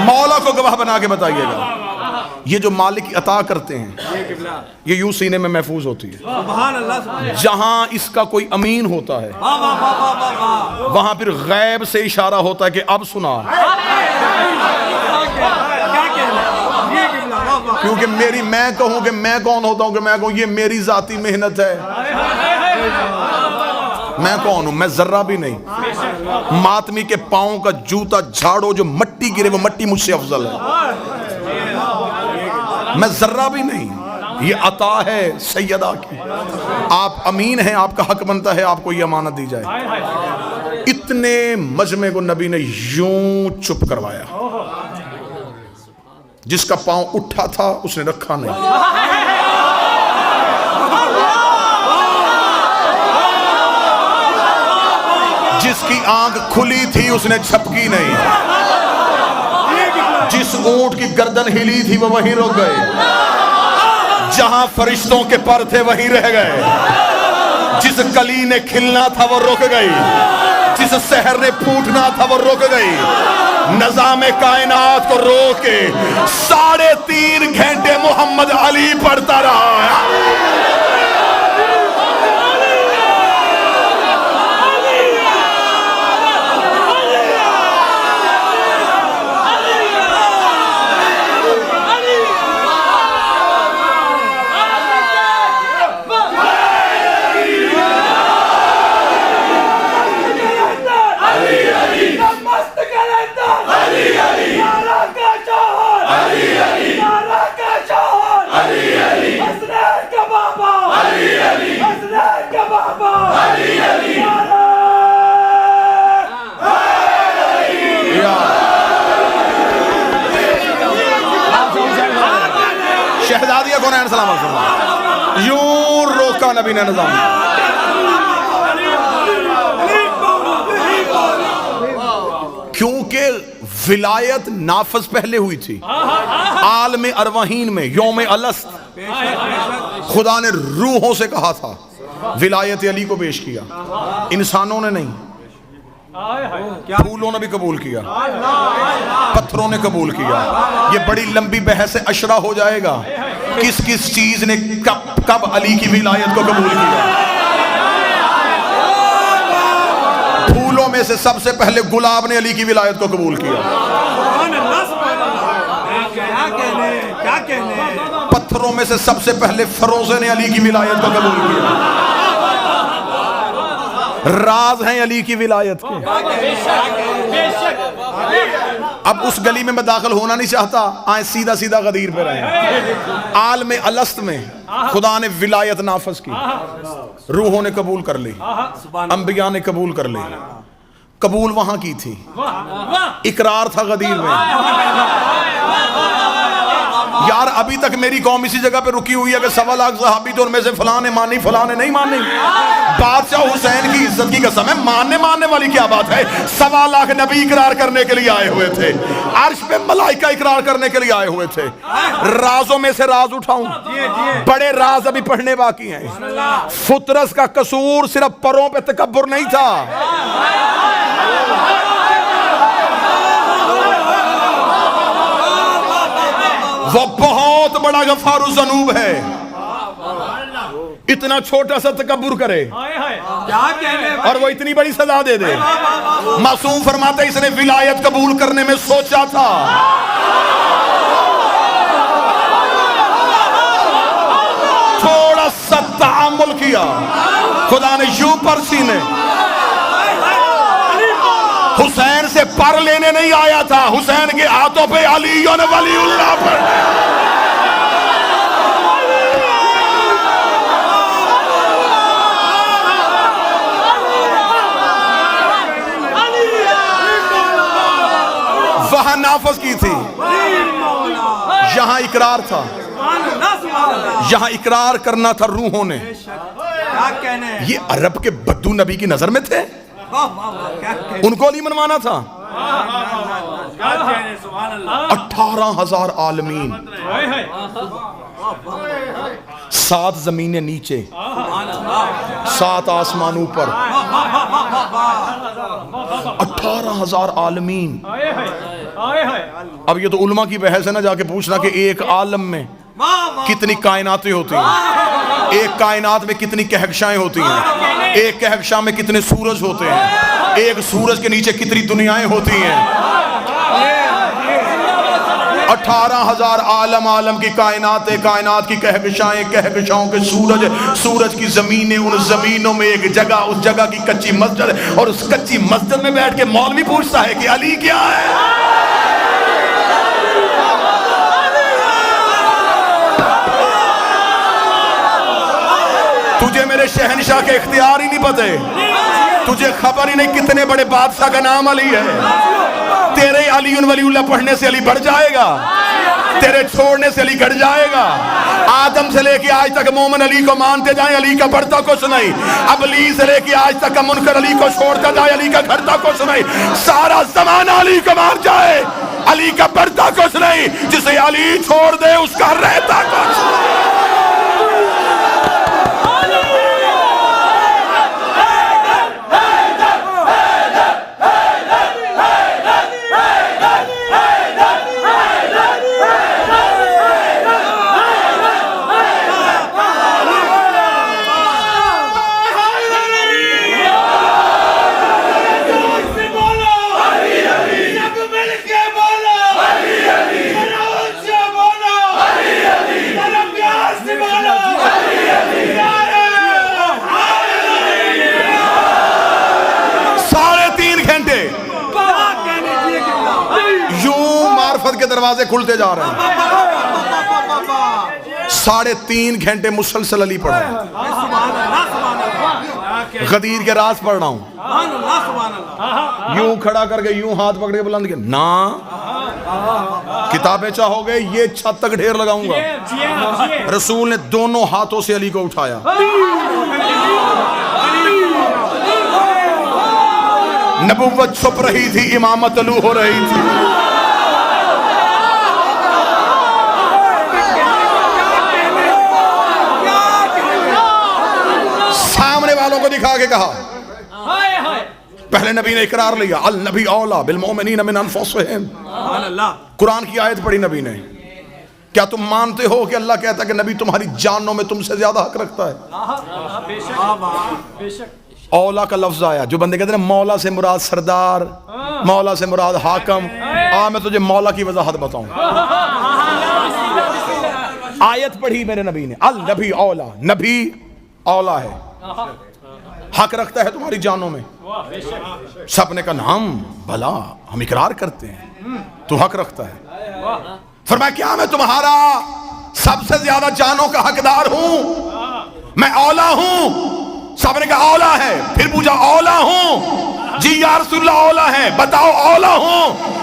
مولا کو گواہ بنا کے بتائیے گا، یہ جو مالک عطا کرتے ہیں یہ یوں سینے میں محفوظ ہوتی ہے. سبحان اللہ. جہاں اس کا کوئی امین ہوتا ہے وہاں پھر غیب سے اشارہ ہوتا ہے کہ اب سنا، کیونکہ میری میں کہوں کہ میں کون ہوتا ہوں کہ میں کہوں یہ میری ذاتی محنت ہے. میں کون ہوں؟ میں ذرہ بھی نہیں. ماتمی کے پاؤں کا جوتا جھاڑو، جو مٹی گرے وہ مٹی مجھ سے افضل ہے. میں ذرہ بھی نہیں. یہ عطا ہے سیدہ کی. آپ امین ہیں، آپ کا حق بنتا ہے آپ کو یہ امانت دی جائے. اتنے مجمع کو نبی نے یوں چپ کروایا، جس کا پاؤں اٹھا تھا اس نے رکھا نہیں. جس کی آنکھ کھلی تھی اس نے جھپکی نہیں. جس اونٹ کی گردن ہلی تھی وہ وہیں رک گئے. جہاں فرشتوں کے پر تھے وہیں رہ گئے. جس کلی نے کھلنا تھا وہ رک گئی. جس سحر نے پھوٹنا تھا وہ رک گئی. نظام کائنات کو روک کے 3.5 گھنٹے محمد علی پڑھتا رہا. شہزادیہ کونین سلام علیکم. یوں روکا نبی نے نظام. کیونکہ ولایت نافذ پہلے ہوئی تھی. عالم ارواحین میں یوم الست خدا نے روحوں سے کہا تھا ولایت علی کو پیش کیا. انسانوں نے نہیں، پھولوں نے بھی قبول کیا، پتھروں نے قبول کیا. یہ بڑی لمبی بحث اشرا ہو جائے گا کس کس چیز نے کب علی کی ولایت کو قبول کیا. پھولوں میں سے سب سے پہلے گلاب نے علی کی ولایت کو قبول کیا. پتھروں میں سے سب سے پہلے فروزے نے علی کی ولایت کو قبول کیا. راز ہیں علی کی ولایت کے. اب اس گلی میں داخل ہونا نہیں چاہتا، آئیں سیدھا سیدھا غدیر پہ رہیں. عالم الست میں خدا نے ولایت نافذ کی. روحوں نے قبول کر لی، انبیاء نے قبول کر لی. قبول وہاں کی تھی، اقرار تھا غدیر میں. یار ابھی تک میری قوم اسی جگہ پہ رکی ہوئی ہے کہ 1.25 لاکھ صحابی تو ان میں سے فلاں نے مانی فلاں نے نہیں مانی. بادشاہ حسین کی عزت کی قسم ہے، ماننے والی کیا بات ہے. 1.25 لاکھ نبی اقرار کرنے کے لیے آئے ہوئے تھے، عرش پہ ملائکہ اقرار کرنے کے لیے آئے ہوئے تھے. رازوں میں سے راز اٹھاؤں، بڑے راز ابھی پڑھنے باقی ہیں. فطرس کا قصور صرف پروں پہ تکبر نہیں تھا، وہ بہت بڑا غفار الذنوب ہے. اتنا چھوٹا سا تکبر کرے کیا کہنے اور وہ اتنی بڑی سزا دے دے. معصوم فرماتے اس نے ولایت قبول کرنے میں سوچا تھا, تھوڑا سا تعامل کیا, خدا نے یوں پر سینے. حسین سے پر لینے نہیں آیا تھا, حسین کے ہاتھوں پہ علی ولی اللہ پر. وہاں نافذ کی تھی, یہاں اقرار تھا, یہاں اقرار کرنا تھا روحوں نے. یہ عرب کے بدو نبی کی نظر میں تھے, ان کو علی منوانا تھا. 18,000 عالمین, 7 زمینیں نیچے, 7 آسمان اوپر, 18,000 عالمین. اب یہ تو علماء کی بحث ہے نا, جا کے پوچھنا کہ ایک عالم میں کتنی کائناتیں ہوتی ہیں, ایک کائنات میں کتنی کہکشائیں ہوتی ہیں, ایک کہکشاں میں کتنے سورج ہوتے ہیں, ایک سورج کے نیچے کتنی دنیایں ہوتی ہیں. 18,000 عالم کی کائنات, کائنات کی کہکشائیں, کہکشاؤں کے سورج, سورج کی زمینیں, ان زمینوں میں ایک جگہ, اس جگہ کی کچی مسجد, اور اس کچی مسجد میں بیٹھ کے مولوی پوچھتا ہے کہ علی کیا ہے. تجھے میرے شہنشاہ کے اختیار ہی نہیں پتے, تجھے خبر ہی نہیں کتنے بڑے بادشاہ کا نام علی ہے. تیرے علی ولی اللہ پڑھنے سے علی بڑھ جائے گا, تیرے چھوڑنے سے علی گھٹ جائے گا. آدم سے لے کے آج تک مومن علی کو مانتے جائیں, علی کا بڑھتا کچھ نہیں. ابلی سے لے کے آج تک منکر علی کو چھوڑتا جائے, علی کا گھٹتا کچھ نہیں. سارا زمانہ علی کو مان جائے, علی کا بڑھتا کچھ نہیں. جسے علی چھوڑ دے اس کا رہتا کچھ نہیں. کے دروازے کھلتے جا رہے ہیں. 3.5 گھنٹے مسلسل علی پڑھا, غدیر کے راز پڑھ رہا ہوں, یوں کھڑا کر کے یوں ہاتھ پکڑ کے بلند کیا نا, کتابیں چاہو گے یہ چھت تک ڈھیر لگاؤں گا. رسول نے دونوں ہاتھوں سے علی کو اٹھایا, نبوت چھپ رہی تھی, امامت طلوع ہو رہی تھی. کو دکھا کے کہا, پہلے نبی نے اقرار لیا, النبی اولا بالمؤمنین من انفسہم. قرآن کی آیت پڑھی نبی نے. کیا تم مانتے ہو کہ اللہ کہتا ہے کہ نبی تمہاری جانوں میں تم سے زیادہ حق رکھتا ہے؟ اولا کا لفظ آیا, جو بندے کہتے ہیں مولا سے مراد سردار, مولا سے مراد حاکم. میں تجھے مولا کی وضاحت بتاؤں. آیت پڑھی میرے نبی نے, النبی اولا, نبی اولا ہے, حق رکھتا ہے تمہاری جانوں میں. سب نے کہا ہم بھلا, ہم اقرار کرتے ہیں تو حق رکھتا ہے. فرمایا کیا میں تمہارا سب سے زیادہ جانوں کا حقدار ہوں؟ میں اولا ہوں. سب نے کہا اولا ہے. پھر پوچھا اولا ہوں؟ جی یا رسول اللہ اولا ہے. بتاؤ اولا ہوں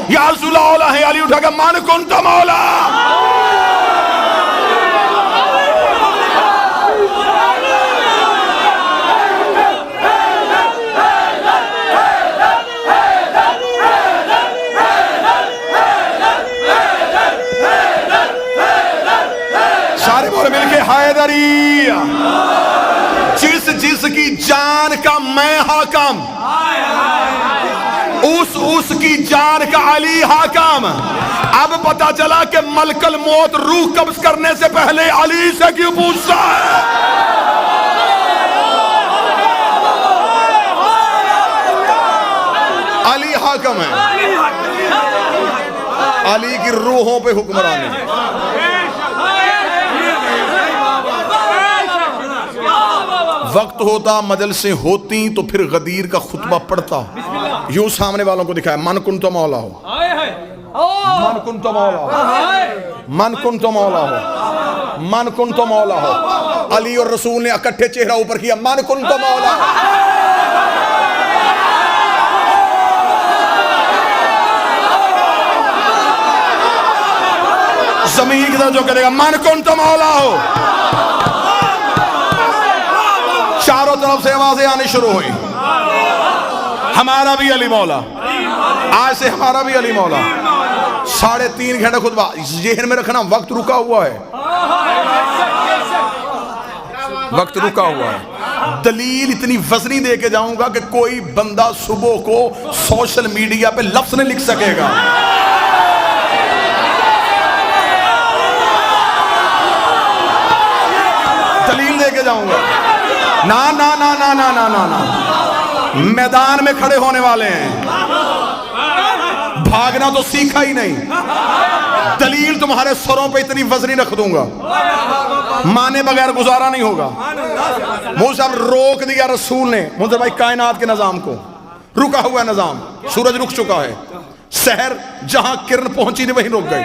یا رسول اللہ اولا ہے. علی اٹھا کہ من کنتم اولا. حیدری, جس کی جان کا میں حاکم, اس کی جان کا علی حاکم. اب پتا چلا کہ ملک الموت روح قبض کرنے سے پہلے علی سے کیوں پوچھتا ہے. حاکم ہے, علی کی روحوں پہ حکمرانی. وقت ہوتا, مجلسیں ہوتی تو پھر غدیر کا خطبہ پڑھتا, یوں سامنے والوں کو دکھایا, من کن تو مولا ہو, من کن تو مولا ہو, من کن تو مولا ہو, من کن تو مولا ہو. علی اور رسول نے اکٹھے چہرہ اوپر کیا, من کن تو مولا ہو. زمین کی طرف جو کرے گا, من کن تو مولا ہو. چاروں طرف سے آوازیں آنی شروع ہوئی, ہمارا بھی علی مولا, آج سے ہمارا بھی علی مولا. 3.5 گھنٹے خطبہ. ذہن میں رکھنا, وقت رکا ہوا ہے, وقت رکا ہوا ہے. دلیل اتنی وزنی دے کے جاؤں گا کہ کوئی بندہ صبح کو سوشل میڈیا پہ لفظ نہیں لکھ سکے گا. دلیل دے کے جاؤں گا. نا نا نا نا نا نا نا نا, میدان میں کھڑے ہونے والے ہیں, بھاگنا تو سیکھا ہی نہیں. دلیل تمہارے سروں پہ اتنی وزنی رکھ دوں گا, مانے بغیر گزارا نہیں ہوگا. موسیٰ صاحب روک دیا رسول نے منظر بھائی کائنات کے نظام کو, رکا ہوا ہے نظام, سورج رک چکا ہے. سحر جہاں کرن پہنچی نہیں وہیں رک گئی,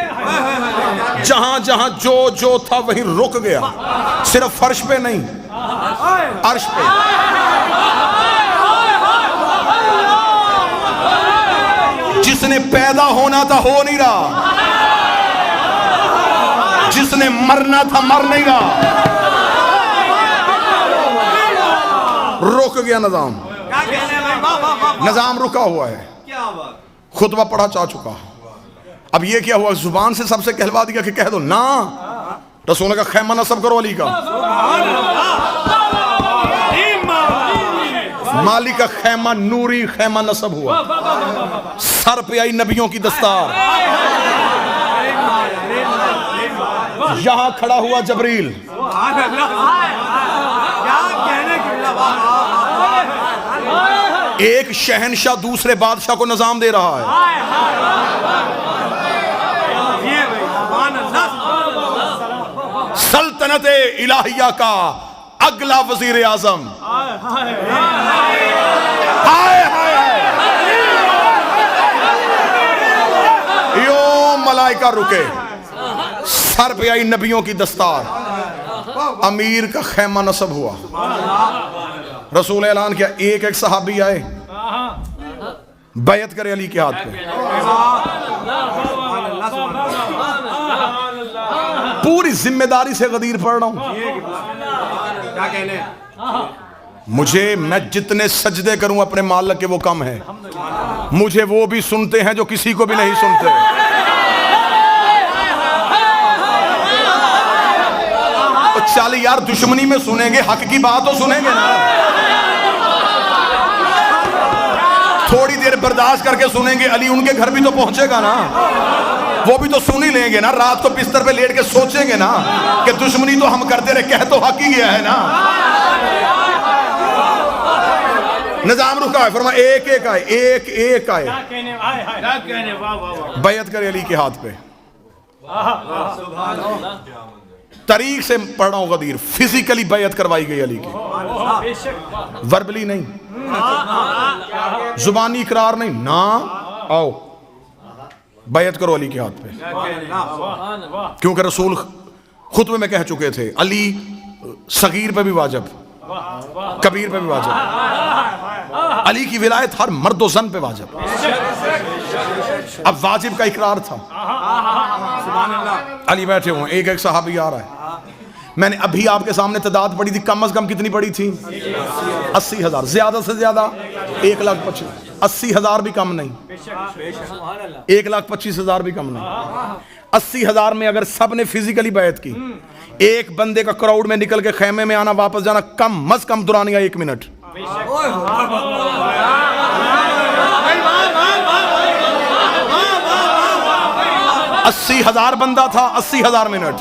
جہاں جہاں جو تھا وہیں رک گیا. صرف فرش پہ نہیں, عرش پہ. جس نے پیدا ہونا تھا ہو نہیں رہا, جس نے مرنا تھا مر نہیں رہا. رک گیا نظام, نظام رکا ہوا ہے. خطبہ پڑھا چاہ چکا. اب یہ کیا ہوا, زبان سے سب سے کہلوا دیا کہ کہہ دو نا. رسول کا خیمہ نصب کرو علی کا, مالی کا خیمہ نوری خیمہ نصب ہوا. سر پہ آئی نبیوں کی دستار, یہاں کھڑا ہوا جبریل, ایک شہنشاہ دوسرے بادشاہ کو نظام دے رہا ہے. سلطنت الہیہ کا اگلا وزیر اعظم. یوں ملائکہ رکے, سر پہ آئی نبیوں کی دستار, امیر کا خیمہ نصب ہوا. رسول اعلان کیا, ایک ایک صحابی آئے, بیعت کرے علی کے ہاتھ پہ. پوری ذمہ داری سے غدیر پڑھ رہا ہوں. مجھے, میں جتنے سجدے کروں اپنے مالک کے وہ کم ہے. مجھے وہ بھی سنتے ہیں جو کسی کو بھی نہیں سنتے. چل یار, دشمنی میں سنیں گے, حق کی بات تو سنیں گے نا. تھوڑی دیر برداشت کر کے سنیں گے, علی ان کے گھر بھی تو پہنچے گا نا, وہ بھی تو سن ہی لیں گے نا. رات کو بستر پہ لیٹ کے سوچیں گے نا کہ دشمنی تو ہم کرتے رہے, کہہ تو حق ہی گیا ہے نا. نظام رکا ہے, فرمایا ایک ایک آئے, ایک ایک آئے, بیعت کرے علی کے ہاتھ پہ. طریق سے پڑھ رہا ہوں غدیر, فزیکلی بیعت کروائی گئی علی کی, وربلی نہیں, زبانی اقرار نہیں, نا آؤ بیعت کرو علی کے ہاتھ پہ. کیونکہ رسول خطبے میں کہہ چکے تھے, علی صغیر پہ بھی واجب, کبیر پہ بھی واجب, علی کی ولایت ہر مرد و زن پہ واجب. اب واجب کا اقرار تھا. علی بیٹھے ہوئے, ایک ایک صحابی آ رہا ہے. میں نے ابھی آپ کے سامنے تعداد پڑھی تھی, کم از کم کتنی پڑھی تھی؟ 80,000. زیادہ سے زیادہ 1,25,000. 80,000 بھی کم نہیں, 1,25,000 بھی کم نہیں. 80,000 میں اگر سب نے فزیکلی بیعت کی, ایک بندے کا کراؤڈ میں نکل کے خیمے میں آنا واپس جانا کم از کم دورانیہ 1 منٹ. 80,000 بندہ تھا, 80,000 منٹ.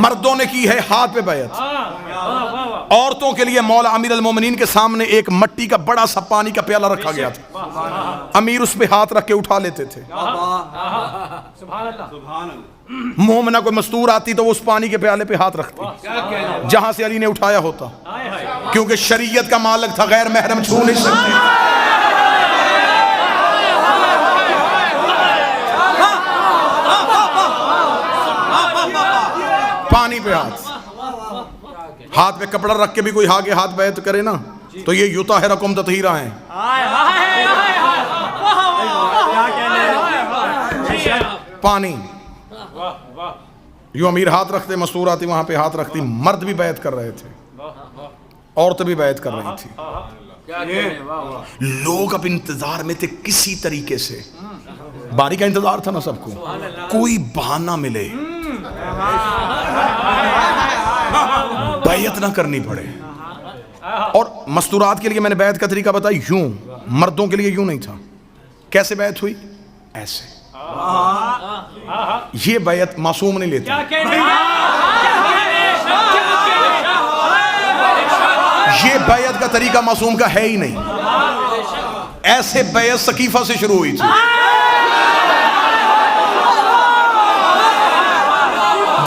مردوں نے کی ہے ہاتھ پہ بیعت. عورتوں کے لیے مولا امیر المومنین کے سامنے ایک مٹی کا بڑا سا پانی کا پیالہ رکھا گیا تھا. امیر اس پہ ہاتھ رکھ کے اٹھا لیتے تھے. مومنہ کوئی مستور آتی تو وہ اس پانی کے پیالے پہ ہاتھ رکھتی جہاں سے علی نے اٹھایا ہوتا، کیونکہ شریعت کا مالک تھا، غیر محرم چھو نہیں سکتے. پانی پہ ہاتھ پہ کپڑا رکھ کے بھی کوئی آگے ہاتھ بیعت کرے نا تو یہ یطہرکم تطہیرا ہیں. پانی یوں امیر ہاتھ رکھتے، مستور آتی وہاں پہ ہاتھ رکھتی. مرد بھی بیعت کر رہے تھے، عورتیں بھی بیعت کر رہی تھی. لوگ اب انتظار میں تھے کسی طریقے سے، باری کا انتظار تھا نا سب کو، کوئی بہانہ ملے بیعت نہ کرنی پڑے. اور مستورات کے لیے میں نے بیعت کا طریقہ بتایا یوں، مردوں کے لیے یوں نہیں تھا. کیسے بیعت ہوئی؟ ایسے. یہ بیعت معصوم نہیں لیتا. یہ بیعت کا طریقہ معصوم کا ہے ہی نہیں. ایسے بیعت سقیفہ سے شروع ہوئی تھی.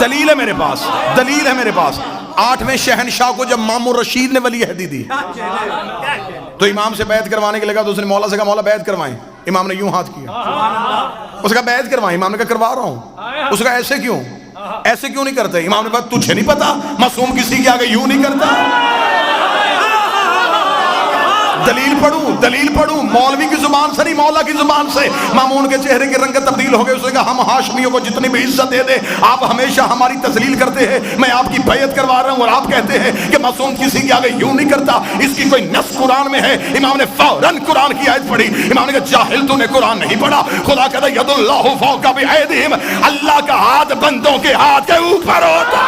دلیل ہے میرے پاس، دلیل ہے میرے پاس. 8ویں شہنشاہ کو جب مامون رشید نے ولی عہدی دی تو امام سے بیعت کروانے کے لگا تو اس نے مولا سے کہا مولا بیعت کروائیں. امام نے یوں ہاتھ کیا. اس نے کہا بیعت کروائیں. امام نے کہا کروا رہا ہوں. اس نے کہا ایسے کیوں، ایسے کیوں نہیں کرتے؟ امام نے کہا تجھے نہیں پتا معصوم کسی کے آگے یوں نہیں کرتا. دلیل پڑھوں، دلیل پڑھوں، مولوی کی زبان سے نہیں مولا کی زبان سے. مامون کے چہرے کی رنگت تبدیل ہو گئی. اس نے کہا ہم ہاشمیوں کو جتنی بھی عزت دے دے آپ ہمیشہ ہماری تذلیل کرتے ہیں. میں آپ کی بیعت کروا رہا ہوں اور آپ کہتے ہیں کہ معصوم کسی کے آگے یوں نہیں کرتا. اس کی کوئی نص قرآن میں ہے؟ امام نے فوراً قرآن کی آیت پڑھی. امام نے کہا جاہل تو نے قرآن نہیں پڑھا. خدا کہتا ید اللہ فوق بایدیہم، اللہ کا ہاتھ بندوں کے ہاتھ کے اوپر ہوتا.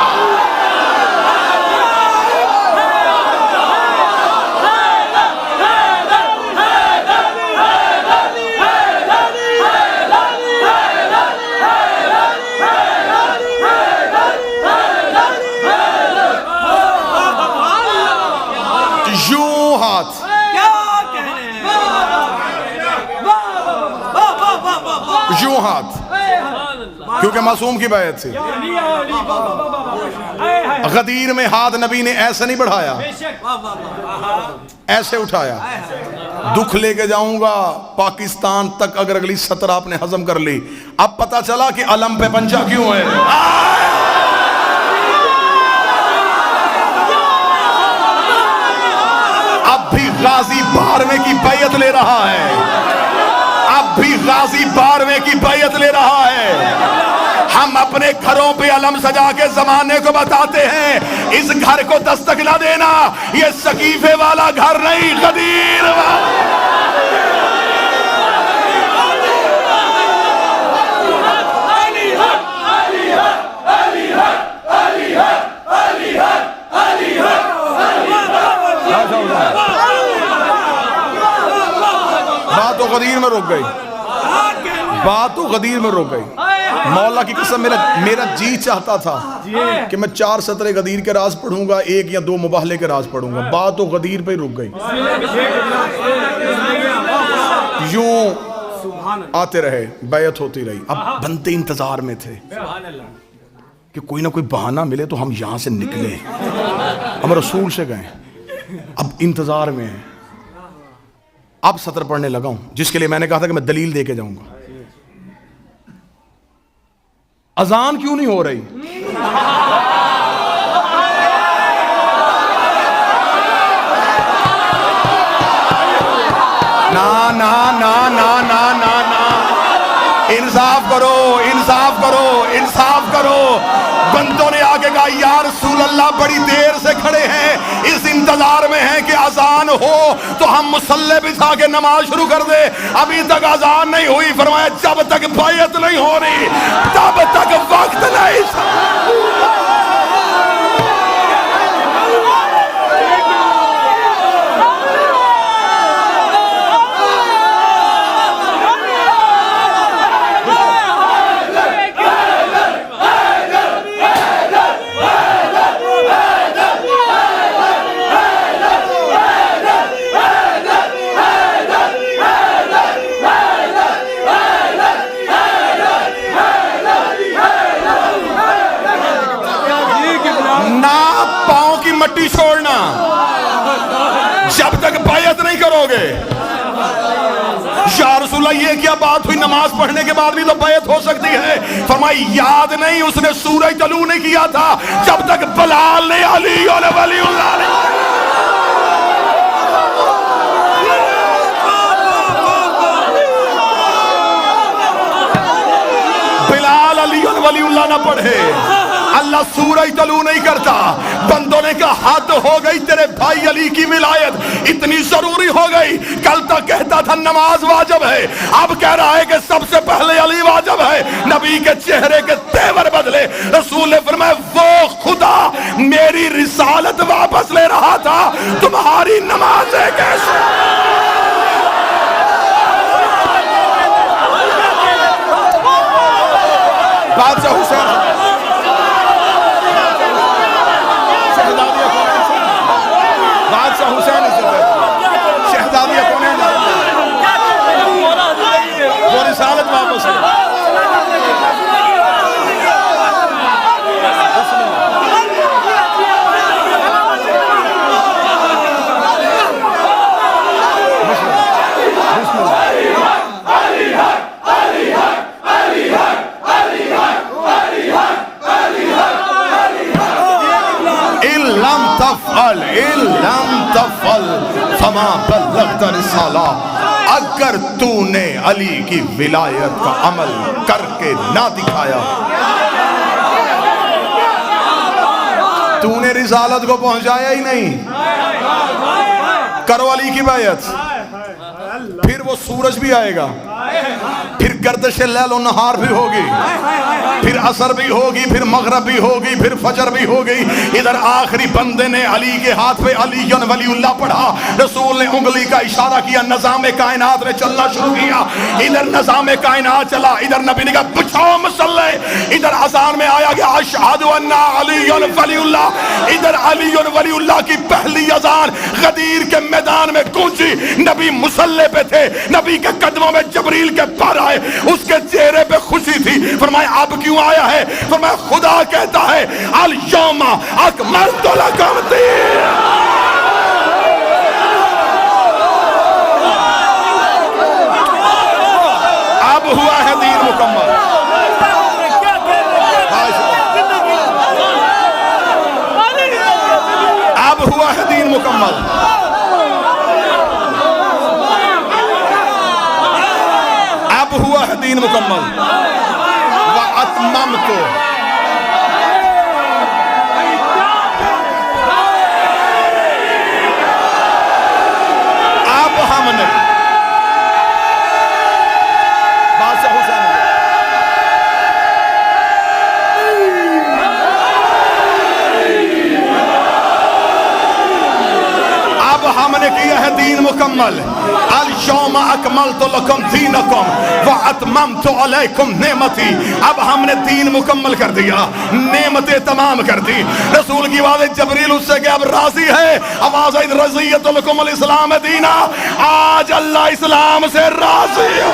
یوں ہاتھ، کیونکہ معصوم کی بیعت تھی. غدیر میں ہاتھ نبی نے ایسے نہیں بڑھایا، ایسے اٹھایا. دکھ لے کے جاؤں گا پاکستان تک اگر اگلی 17 آپ نے ہضم کر لی. اب پتا چلا کہ علم پہ پنجہ کیوں ہے. اب بھی غازی 12ویں کی بیعت لے رہا ہے، اب بھی غازی 12ویں کی بیعت لے رہا ہے. ہم اپنے گھروں پہ علم سجا کے زمانے کو بتاتے ہیں اس گھر کو دستک نہ دینا، یہ سقیفے والا گھر نہیں، غدیر والا. بات تو غدیر میں رک گئی، بات تو غدیر میں رک گئی. مولا کی قسم میرا جی چاہتا تھا کہ میں 4 سطرے غدیر کے راز پڑھوں گا، 1 یا 2 مباہلے کے راز پڑھوں گا. بات تو غدیر پہ ہی رک گئی. یوں آتے رہے، بیعت ہوتی رہی. اب بندے انتظار میں تھے کہ کوئی نہ کوئی بہانہ ملے تو ہم یہاں سے نکلیں. ہم رسول سے گئے، اب انتظار میں ہیں. اب سطر پڑھنے لگا ہوں جس کے لیے میں نے کہا تھا کہ میں دلیل دے کے جاؤں گا. اذان کیوں نہیں ہو رہی؟ نا نا نا نا نا نا نا، انصاف کرو، انصاف کرو، انصاف کرو. بندوں نے آگے کہا یا رسول اللہ بڑی دیر سے کھڑے ہیں، اس انتظار میں ہیں کہ اذان ہو تو ہم مصلی بچھا کے نماز شروع کر دے. ابھی تک اذان نہیں ہوئی. فرمایا جب تک بیعت نہیں ہو رہی تب تک وقت نہیں. جب تک بیعت نہیں کرو گے. یا رسول اللہ یہ کیا بات ہوئی, نماز پڑھنے کے بعد بھی تو بیعت ہو سکتی ہے. فرمائی یاد نہیں اس نے سورج طلوع نہیں کیا تھا جب تک بلال نے علی اور ولی اللہ نے بلال علی اور ولی اللہ نہ پڑھے. اللہ سورج طلوع نہیں کرتا. بندوں نے کہا حد ہو گئی, تیرے بھائی علی کی ولایت اتنی ضروری ہو گئی. کل تک کہتا تھا نماز واجب ہے, اب کہہ رہا ہے کہ سب سے پہلے علی واجب ہے. نبی کے چہرے کے تیور بدلے. رسول نے فرمایا وہ خدا میری رسالت واپس لے رہا تھا, تمہاری نمازیں کیسے. بادشاہ حسین بادشاہ حسین شہزادی کون ہے, وہ رسالت واپس ہے. إِن لَمْ تَفْعَلْ فَمَا بَلَّغْتَ رِسَالَةَ. اگر تو نے علی کی ولایت کا عمل کر کے نہ دکھایا, تو نے رسالت کو پہنچایا ہی نہیں. کرو علی کی بیعت, پھر وہ سورج بھی آئے گا, پھر گردش لیل و نہار بھی ہوگی, پھر عصر بھی ہوگی, پھر مغرب بھی ہوگی, پھر فجر بھی ہوگی. ادھر آخری بندے نے علی کے ہاتھ پہ علی ولی اللہ پڑھا. رسول نے انگلی کا اشارہ کیا, نظام کائنات نے چلنا شروع کیا. ادھر نظام کائنات چلا, ادھر نبی نے کہا بچھاؤ مسلح. ادھر اذان میں آیا گیا اشہد ان علی ولی اللہ. ادھر علی ولی اللہ کی پہلی اذان غدیر کے میدان میں گونجی. نبی مسلح پہ تھے, نبی کے قدموں میں جبریل کے پر آئے, اس کے چہرے پہ خوشی تھی. فرمایا اب کیوں آیا ہے؟ فرمایا خدا کہتا ہے الیوم اکملت لکم اب ہوا ہے دین مکمل. اب ہوا ہے دین مکمل. اب ہوا ہے دین مکمل. وَأَتْمَمْتُ. اب ہم نے بادشاہ حسین اب ہم نے کیا ہے دین مکمل. اليوم اکملت لکم دینکم واتممت علیکم نعمتی. اب ہم نے دین مکمل کر دیا, نعمتیں تمام کر دی. رسول کی آواز جبریل اس سے کہ اب راضی ہے. آواز آئی رضیت لکم الاسلام دینا. آج اللہ اسلام سے راضی ہے.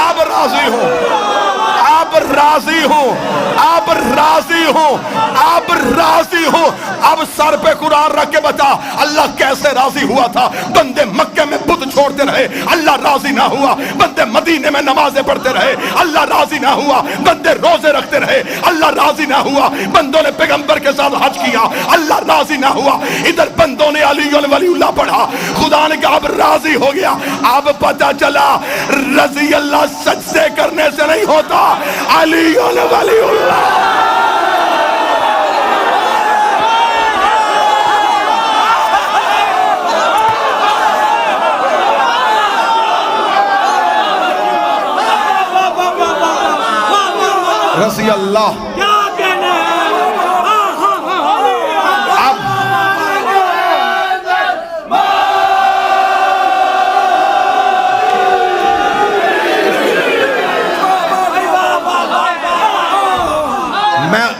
اب راضی ہوں, اب راضی ہوں, اب راضی ہوں, اب راضی ہوں. اب سر پہ قرآن رکھ کے بتا اللہ کیسے راضی ہوا تھا. بندے مکے میں بت چھوڑتے رہے, اللہ راضی نہ ہوا. بندے مدینے میں نمازیں پڑھتے رہے, اللہ راضی نہ ہوا. بندے روزے رکھتے رہے, اللہ راضی نہ ہوا. بندوں نے پیغمبر کے ساتھ حج کیا, اللہ راضی نہ ہوا. ادھر بندوں نے علی ولی اللہ پڑھا, خدا نے کہا اب راضی ہو گیا. اب پتہ چلا رضی اللہ سجدے کرنے سے نہیں ہوتا, علی ولی اللہ. رضی اللہ. اب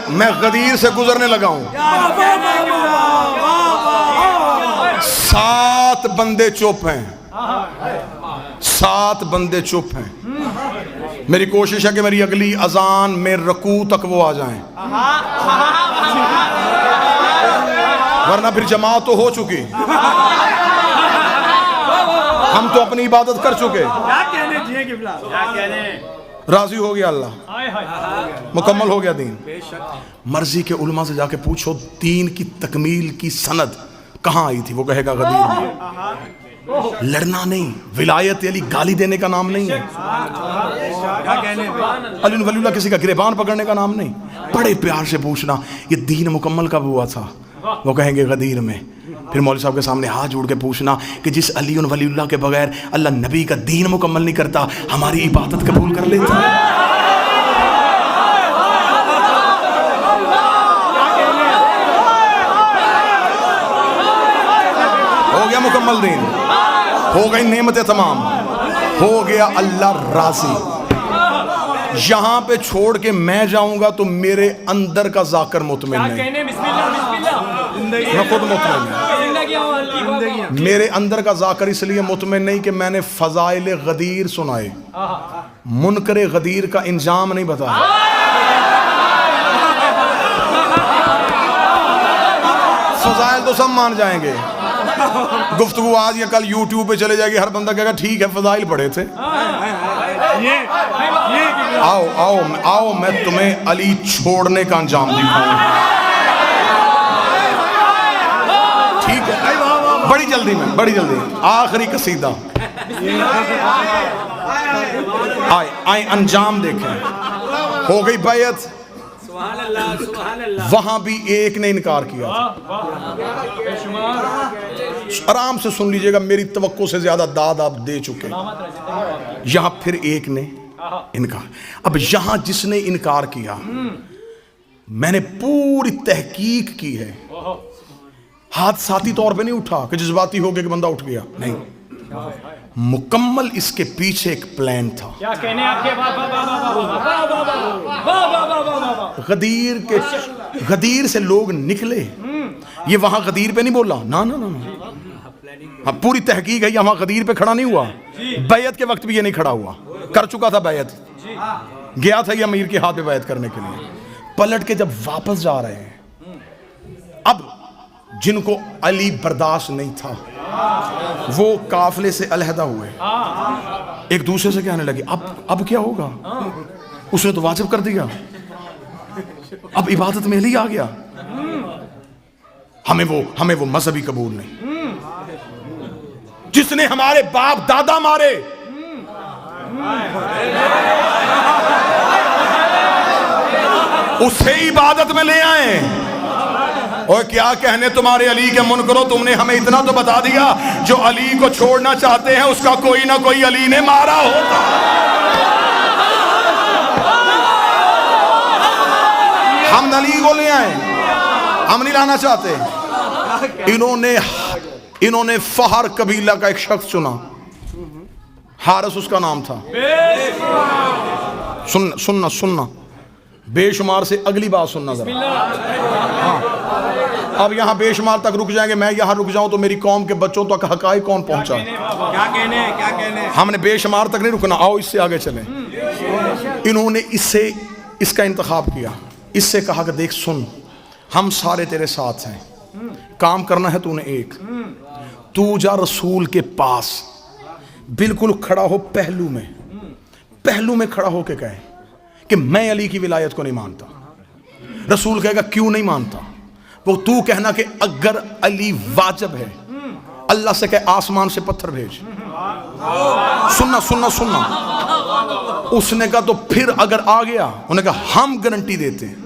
میں غدیر سے گزرنے لگا ہوں. 7 بندے چپ ہیں, 7 بندے چپ ہیں. میری کوشش ہے کہ میری اگلی اذان میں رکوع تک وہ آ جائیں. ورنہ پھر جماعت تو ہو چکی, ہم تو اپنی عبادت کر چکے. راضی ہو گیا اللہ, مکمل ہو گیا دین. مرضی کے علماء سے جا کے پوچھو دین کی تکمیل کی سند کہاں آئی تھی, وہ کہے گا غدیر میں. لڑنا نہیں, ولایت علی گالی دینے کا نام نہیں ہے, علی ولی اللہ کسی کا گریبان پکڑنے کا نام نہیں. بڑے پیار سے پوچھنا یہ دین مکمل کب ہوا تھا, وہ کہیں گے غدیر میں. پھر مولوی صاحب کے سامنے ہاتھ جوڑ کے پوچھنا کہ جس علی ولی اللہ کے بغیر اللہ نبی کا دین مکمل نہیں کرتا, ہماری عبادت قبول کر لیتا. ہو گیا مکمل دین, ہو گئی نعمتیں تمام, ہو گیا اللہ راضی. یہاں پہ چھوڑ کے میں جاؤں گا تو میرے اندر کا ذاکر مطمئن نہیں, میں خود مطمئن نہیں. میرے اندر کا ذاکر اس لیے مطمئن نہیں کہ میں نے فضائل غدیر سنائے, منکر غدیر کا انجام نہیں بتایا. فضائل تو سب مان جائیں گے, گفتگو آج یا کل یوٹیوب پہ چلے جائے گی, ہر بندہ کہے گا ٹھیک ہے فضائل پڑھے تھے. آؤ آؤ آؤ میں تمہیں علی چھوڑنے کا انجام دکھاؤں. ٹھیک ہے, بڑی جلدی میں, بڑی جلدی. آخری قصیدہ آئے انجام دیکھیں. ہو گئی بیعت, وہاں بھی ایک نے انکار کیا. آرام سے سن لیجئے گا, میری توقع سے زیادہ داد آپ دے چکے. یہاں پھر ایک نے انکار. اب یہاں جس نے انکار کیا, میں نے پوری تحقیق کی ہے, حادثاتی طور پہ نہیں اٹھا کہ جذباتی ہو گیا کہ بندہ اٹھ گیا, نہیں, مکمل اس کے پیچھے ایک پلان تھا. غدیر سے لوگ نکلے, یہ وہاں غدیر پہ نہیں بولا, نا نا نا, ہاں پوری تحقیق ہے, یہاں غدیر پہ کھڑا نہیں ہوا. بیعت کے وقت بھی یہ نہیں کھڑا ہوا, کر چکا تھا بیعت, گیا تھا یہ امیر کے ہاتھ پہ بیعت کرنے کے لیے. پلٹ کے جب واپس جا رہے ہیں, اب جن کو علی برداشت نہیں تھا وہ قافلے سے علیحدہ ہوئے, ایک دوسرے سے کہنے لگے اب کیا ہوگا, اس نے تو واجب کر دیا, اب عبادت میں علی آ گیا, ہمیں وہ مذہبی قبول نہیں جس نے ہمارے باپ دادا مارے. اسے عبادت میں لے آئے. اور کیا کہنے تمہارے علی کے منکرو, تم نے ہمیں اتنا تو بتا دیا, جو علی کو چھوڑنا چاہتے ہیں اس کا کوئی نہ کوئی علی نے مارا ہوتا. ہم علی کو لے آئے, ہم نہیں لانا چاہتے. انہوں نے فہر قبیلہ کا ایک شخص چنا, حارث اس کا نام تھا. سننا بے شمار سے اگلی بات سننا ذرا. اب یہاں بے شمار تک رک جائیں گے, میں یہاں رک جاؤں تو میری قوم کے بچوں تک حقائق کون پہنچا. کیا کہنے ہم نے بے شمار تک نہیں رکنا, آؤ اس سے آگے چلیں. انہوں نے اس کا انتخاب کیا, اس سے کہا کہ دیکھ سن, ہم سارے تیرے ساتھ ہیں, کام کرنا ہے تو نے ایک, تو جا رسول کے پاس, بالکل کھڑا ہو پہلو میں کھڑا ہو کے کہے کہ میں علی کی ولایت کو نہیں مانتا. رسول کہے گا کیوں نہیں مانتا, وہ تو کہنا کہ اگر علی واجب ہے, اللہ سے کہ آسمان سے پتھر بھیج. سننا اس نے کہا تو پھر اگر آ گیا, انہوں نے کہا ہم گارنٹی دیتے ہیں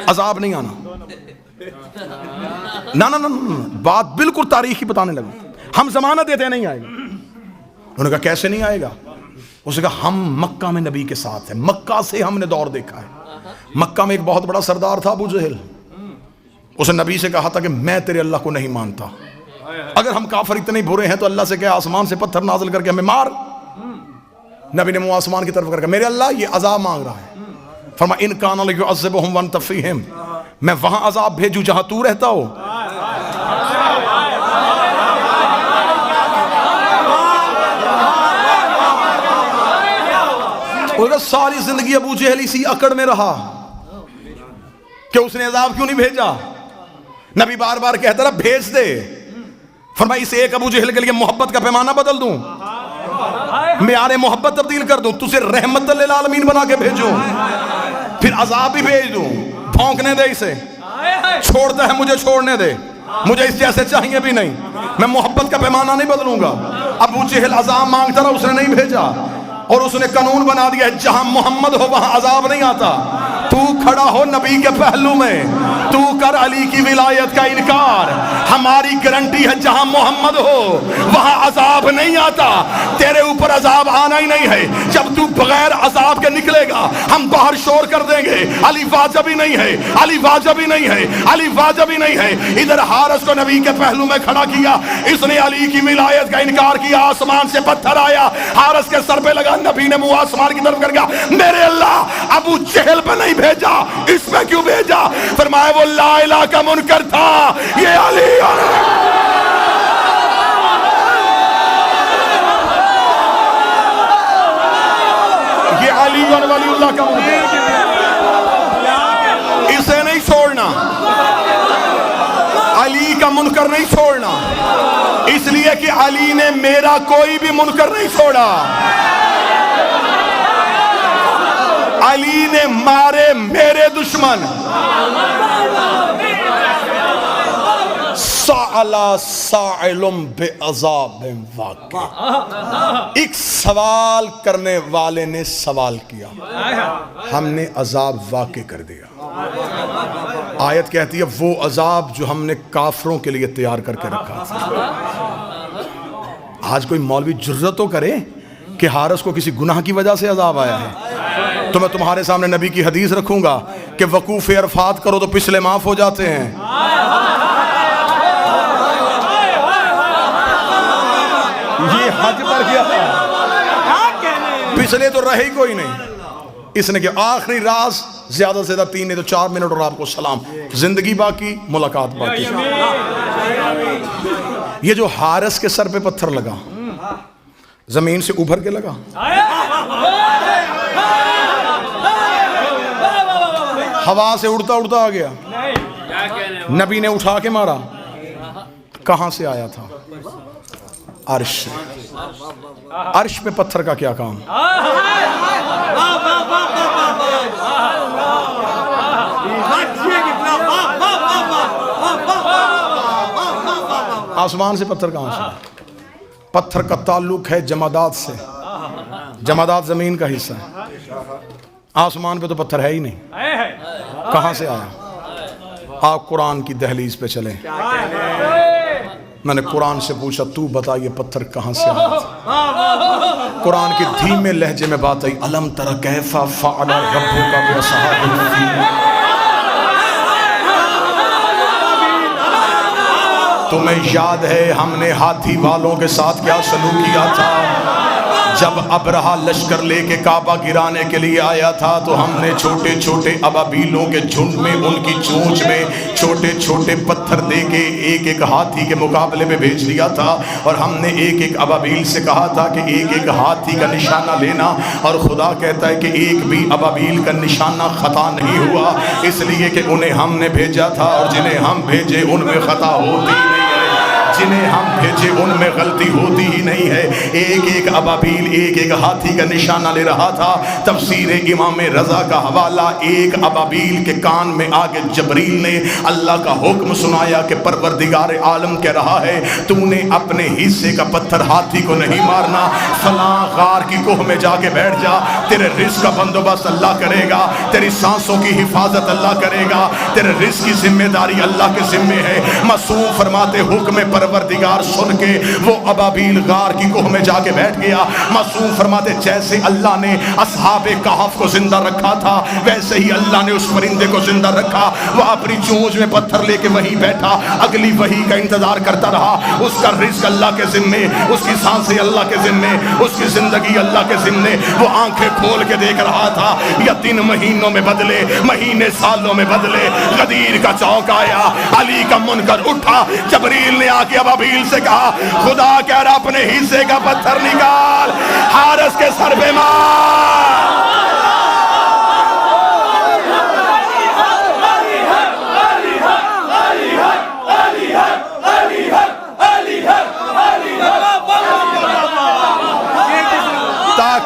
عذاب نہیں آنا. نا بات بالکل تاریخی بتانے لگا, ہم ضمانت دیتے ہیں نہیں آئے گا. انہوں نے کہا کیسے نہیں آئے گا, اس نے کہا ہم مکہ میں نبی کے ساتھ ہیں, مکہ سے ہم نے دور دیکھا ہے. مکہ میں ایک بہت بڑا سردار تھا ابو جہل, اس نے نبی سے کہا تھا کہ میں تیرے اللہ کو نہیں مانتا, اگر ہم کافر اتنے برے ہیں تو اللہ سے کہ آسمان سے پتھر نازل کر کے ہمیں مار. نبی نے منہ آسمان کی طرف کر کے, میرے اللہ یہ عذاب مانگ رہا ہے. فرما ان کان لیعذبہم وانت فیہم, میں وہاں عذاب بھیجوں جہاں تو رہتا ہو. ساری زندگی ابو جہل اسی اکڑ میں رہا کہ اس نے عذاب کیوں نہیں بھیجا. نبی بار بار کہتا رہا بھیج دے. فرمایا اس ایک ابو جہل کے لیے محبت کا پیمانہ بدل دوں, معیار محبت تبدیل کر دوں, تجھے رحمت للعالمین بنا کے بھیجوں, پھر عذاب بھی بھیج دوں. بھونکنے دے اسے, چھوڑتا ہے مجھے چھوڑنے دے, مجھے اس جیسے چاہیے بھی نہیں, میں محبت کا پیمانہ نہیں بدلوں گا. ابو جہل عذاب مانگتا رہا, اس نے نہیں بھیجا, اور اس نے قانون بنا دیا ہے جہاں محمد ہو وہاں عذاب نہیں آتا. تو کھڑا ہو نبی کے پہلو میں, تو کر علی کی ولایت کا انکار, ہماری گارنٹی ہے جہاں محمد ہو وہاں عذاب نہیں آتا. تیرے اوپر عذاب آنا ہی نہیں ہے, جب تو بغیر عذاب کے نکلے گا ہم باہر شور کر دیں گے علی واجب ہی نہیں ہے, علی واجب ہی نہیں ہے, علی واجب ہی نہیں ہے. ادھر حارث کو نبی کے پہلو میں کھڑا کیا, اس نے علی کی ولایت کا انکار کیا, آسمان سے پتھر آیا, حارث کے سر پہ لگا, نبی نے منہ آسمان کی طرف کر گیا, میرے اللہ ابو جہل پہ نہیں بھیجا, اس میں کیوں بھیجا؟ فرمایا وہ لا الہ کا منکر تھا, یہ علی اور ولی اللہ کا منکر, اسے نہیں چھوڑنا, علی کا منکر نہیں چھوڑنا, اس لیے کہ علی نے میرا کوئی بھی منکر نہیں چھوڑا. علی نے مارے میرے دشمن, سألا سائل بعذاب واقع, ایک سوال کرنے والے نے سوال کیا, ہم نے عذاب واقع کر دیا. آیت کہتی ہے وہ عذاب جو ہم نے کافروں کے لیے تیار کر کے رکھا تھا. آج کوئی مولوی جرأت تو کرے کہ حارث کو کسی گناہ کی وجہ سے عذاب آیا ہے. تو میں تمہارے سامنے نبی کی حدیث رکھوں گا کہ وقوف عرفات کرو تو پچھلے معاف ہو جاتے ہیں. یہ حج پر کیا تھا, پچھلے تو رہے ہی کوئی نہیں. اس نے کہ آخری راز زیادہ سے زیادہ 3 نہیں تو 4 منٹ اور آپ کو سلام, زندگی باقی, ملاقات باقی. یہ جو حارث کے سر پہ پتھر لگا, زمین سے ابھر کے لگا, ہوا سے اڑتا اڑتا آ گیا, نبی نے اٹھا کے مارا, کہاں سے آیا تھا؟ عرش سے. عرش پہ پتھر کا کیا کام؟ آسمان سے پتھر کہاں سے؟ پتھر کا تعلق ہے جمادات سے, جمادات زمین کا حصہ ہے, آسمان پہ تو پتھر ہے ہی نہیں, کہاں سے آیا؟ آپ قرآن کی دہلیز پہ چلیں. میں نے قرآن سے پوچھا تو بتا یہ پتھر کہاں سے آیا تھا؟ قرآن کے دھیمے لہجے میں بات آئی, الم تر کیف فعل ربک باصحاب الفیل, تمہیں یاد ہے ہم نے ہاتھی والوں کے ساتھ کیا سلوک کیا تھا؟ جب ابرہہ لشکر لے کے کعبہ گرانے کے لیے آیا تھا تو ہم نے چھوٹے چھوٹے ابابیلوں کے جھنڈ میں ان کی چونچ میں چھوٹے چھوٹے پتھر دے کے ایک ایک ہاتھی کے مقابلے میں بھیج دیا تھا, اور ہم نے ایک ایک ابابیل سے کہا تھا کہ ایک ایک ہاتھی کا نشانہ لینا, اور خدا کہتا ہے کہ ایک بھی ابابیل کا نشانہ خطا نہیں ہوا, اس لیے کہ انہیں ہم نے بھیجا تھا, اور جنہیں ہم بھیجے ان میں خطا ہوتی نہیں ہے, جنہیں ہم بھیجے ان میں غلطی ہوتی ہی نہیں ہے. ایک ایک ابابیل ایک ایک ہاتھی کا نشانہ لے رہا تھا. تفسیر امام رضا کا حوالہ, ایک ابابیل کے کان میں آگے جبریل نے اللہ کا حکم سنایا کہ پروردگار عالم کہہ رہا ہے تو نے اپنے حصے کا پتھر ہاتھی کو نہیں مارنا, فلاں غار کی کوہ میں جا کے بیٹھ جا, تیرے رزق کا بندوبست اللہ کرے گا, تیری سانسوں کی حفاظت اللہ کرے گا, تیرے رزق کی ذمہ داری اللہ کے ذمے ہے. معصوم فرماتے حکم پروردگار سن کے وہ ابابیل غار کی کوہ میں جا کے بیٹھ گیا. معصوم فرماتے جیسے اللہ نے اصحاب کہف کو زندہ رکھا تھا ویسے ہی اللہ نے اس پرندے کو زندہ رکھا. وہ اپنی چونچ میں پتھر لے کے وہیں بیٹھا, اگلی وحی کا انتظار کرتا رہا. اس کا رزق اللہ کے ذمے, اس کی سانسیں اللہ کے ذمے, اس کی زندگی اللہ کے ذمے. وہ آنکھیں کھول کے دیکھ رہا تھا, یا 3 مہینوں میں بدلے, مہینے سالوں میں بدلے. غدیر کا چوک آیا, علی کا منکر اٹھا, جبریل نے آ کے ابابیل سے کہا خدا کہہ رہا اپنے حصے کا پتھر نکال, حارث کے سر پہ مار.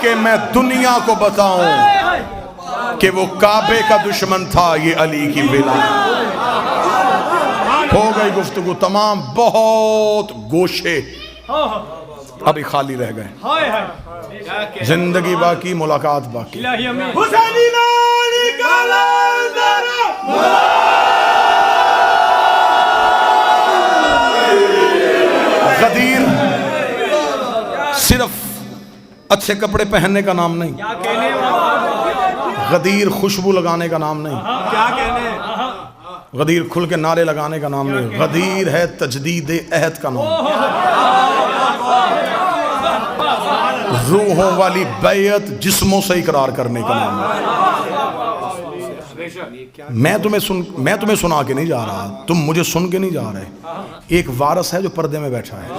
کہ میں دنیا کو بتاؤں کہ وہ کعبے کا دشمن تھا، یہ علی کی ولایت۔ ہو گئی گفتگو تمام، بہت گوشے ابھی خالی رہ گئے، زندگی باقی، ملاقات باقی۔ حسینی نالی کا لندر غدیر صرف اچھے کپڑے پہننے کا نام نہیں، غدیر خوشبو لگانے کا نام نہیں، غدیر کھل کے نعرے لگانے کا نام نہیں، غدیر ہے تجدید عہد کا نام، روحوں والی بیعت جسموں سے اقرار کرنے کا نام ہے۔ میں تمہیں سنا کے نہیں جا رہا، تم مجھے سن کے نہیں جا رہے۔ ایک وارث ہے جو پردے میں بیٹھا ہے،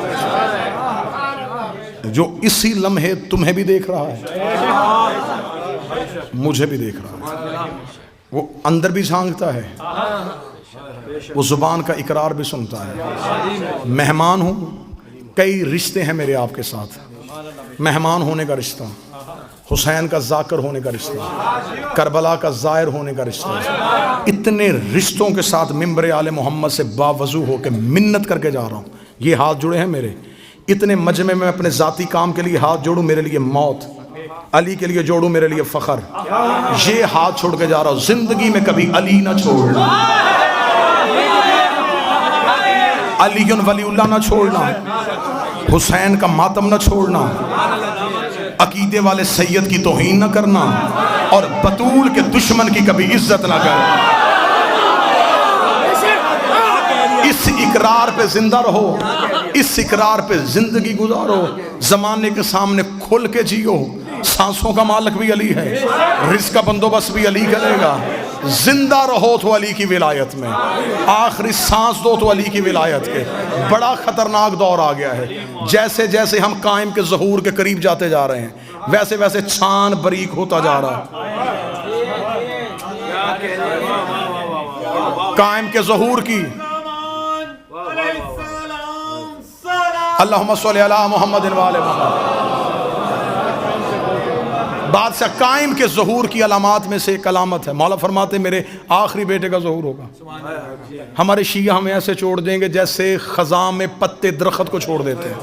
جو اسی لمحے تمہیں بھی دیکھ رہا ہے، مجھے بھی دیکھ رہا ہے، وہ اندر بھی جھانکتا ہے، وہ زبان کا اقرار بھی سنتا ہے۔ مہمان ہوں، کئی رشتے ہیں میرے آپ کے ساتھ، مہمان ہونے کا رشتہ، حسین کا ذاکر ہونے کا رشتہ، کربلا کا زائر ہونے کا رشتہ، اتنے رشتوں کے ساتھ ممبر آل محمد سے باوضو ہو کے منت کر کے جا رہا ہوں۔ یہ ہاتھ جڑے ہیں میرے، اتنے مجمع میں اپنے ذاتی کام کے لیے ہاتھ جوڑوں، میرے لیے موت، علی کے لیے جوڑوں، میرے لیے فخر۔ یہ ہاتھ چھوڑ کے جا رہا ہوں، زندگی میں کبھی علی نہ چھوڑنا، علی ولی اللہ نہ چھوڑنا، حسین کا ماتم نہ چھوڑنا، عقیدے والے سید کی توہین نہ کرنا، اور بطول کے دشمن کی کبھی عزت نہ کرنا۔ اس اقرار پہ زندہ رہو، اس اقرار پہ زندگی گزارو، زمانے کے سامنے کھل کے جیو۔ سانسوں کا مالک بھی علی ہے، رزق کا بندوبست بھی علی کرے گا۔ زندہ رہو تو علی کی ولایت میں، آخری سانس دو تو علی کی ولایت کے۔ بڑا خطرناک دور آ گیا ہے، جیسے جیسے ہم قائم کے ظہور کے قریب جاتے جا رہے ہیں، ویسے ویسے چھان باریک ہوتا جا رہا ہے۔ قائم کے ظہور کی اللہم صلی علی محمد و آل محمد۔ بادشاہ قائم کے ظہور کی علامات میں سے ایک علامت ہے، مولا فرماتے میرے آخری بیٹے کا ظہور ہوگا۔ ہمارے شیعہ ہمیں ایسے چھوڑ دیں گے جیسے خزاں میں پتے درخت کو چھوڑ دیتے ہیں۔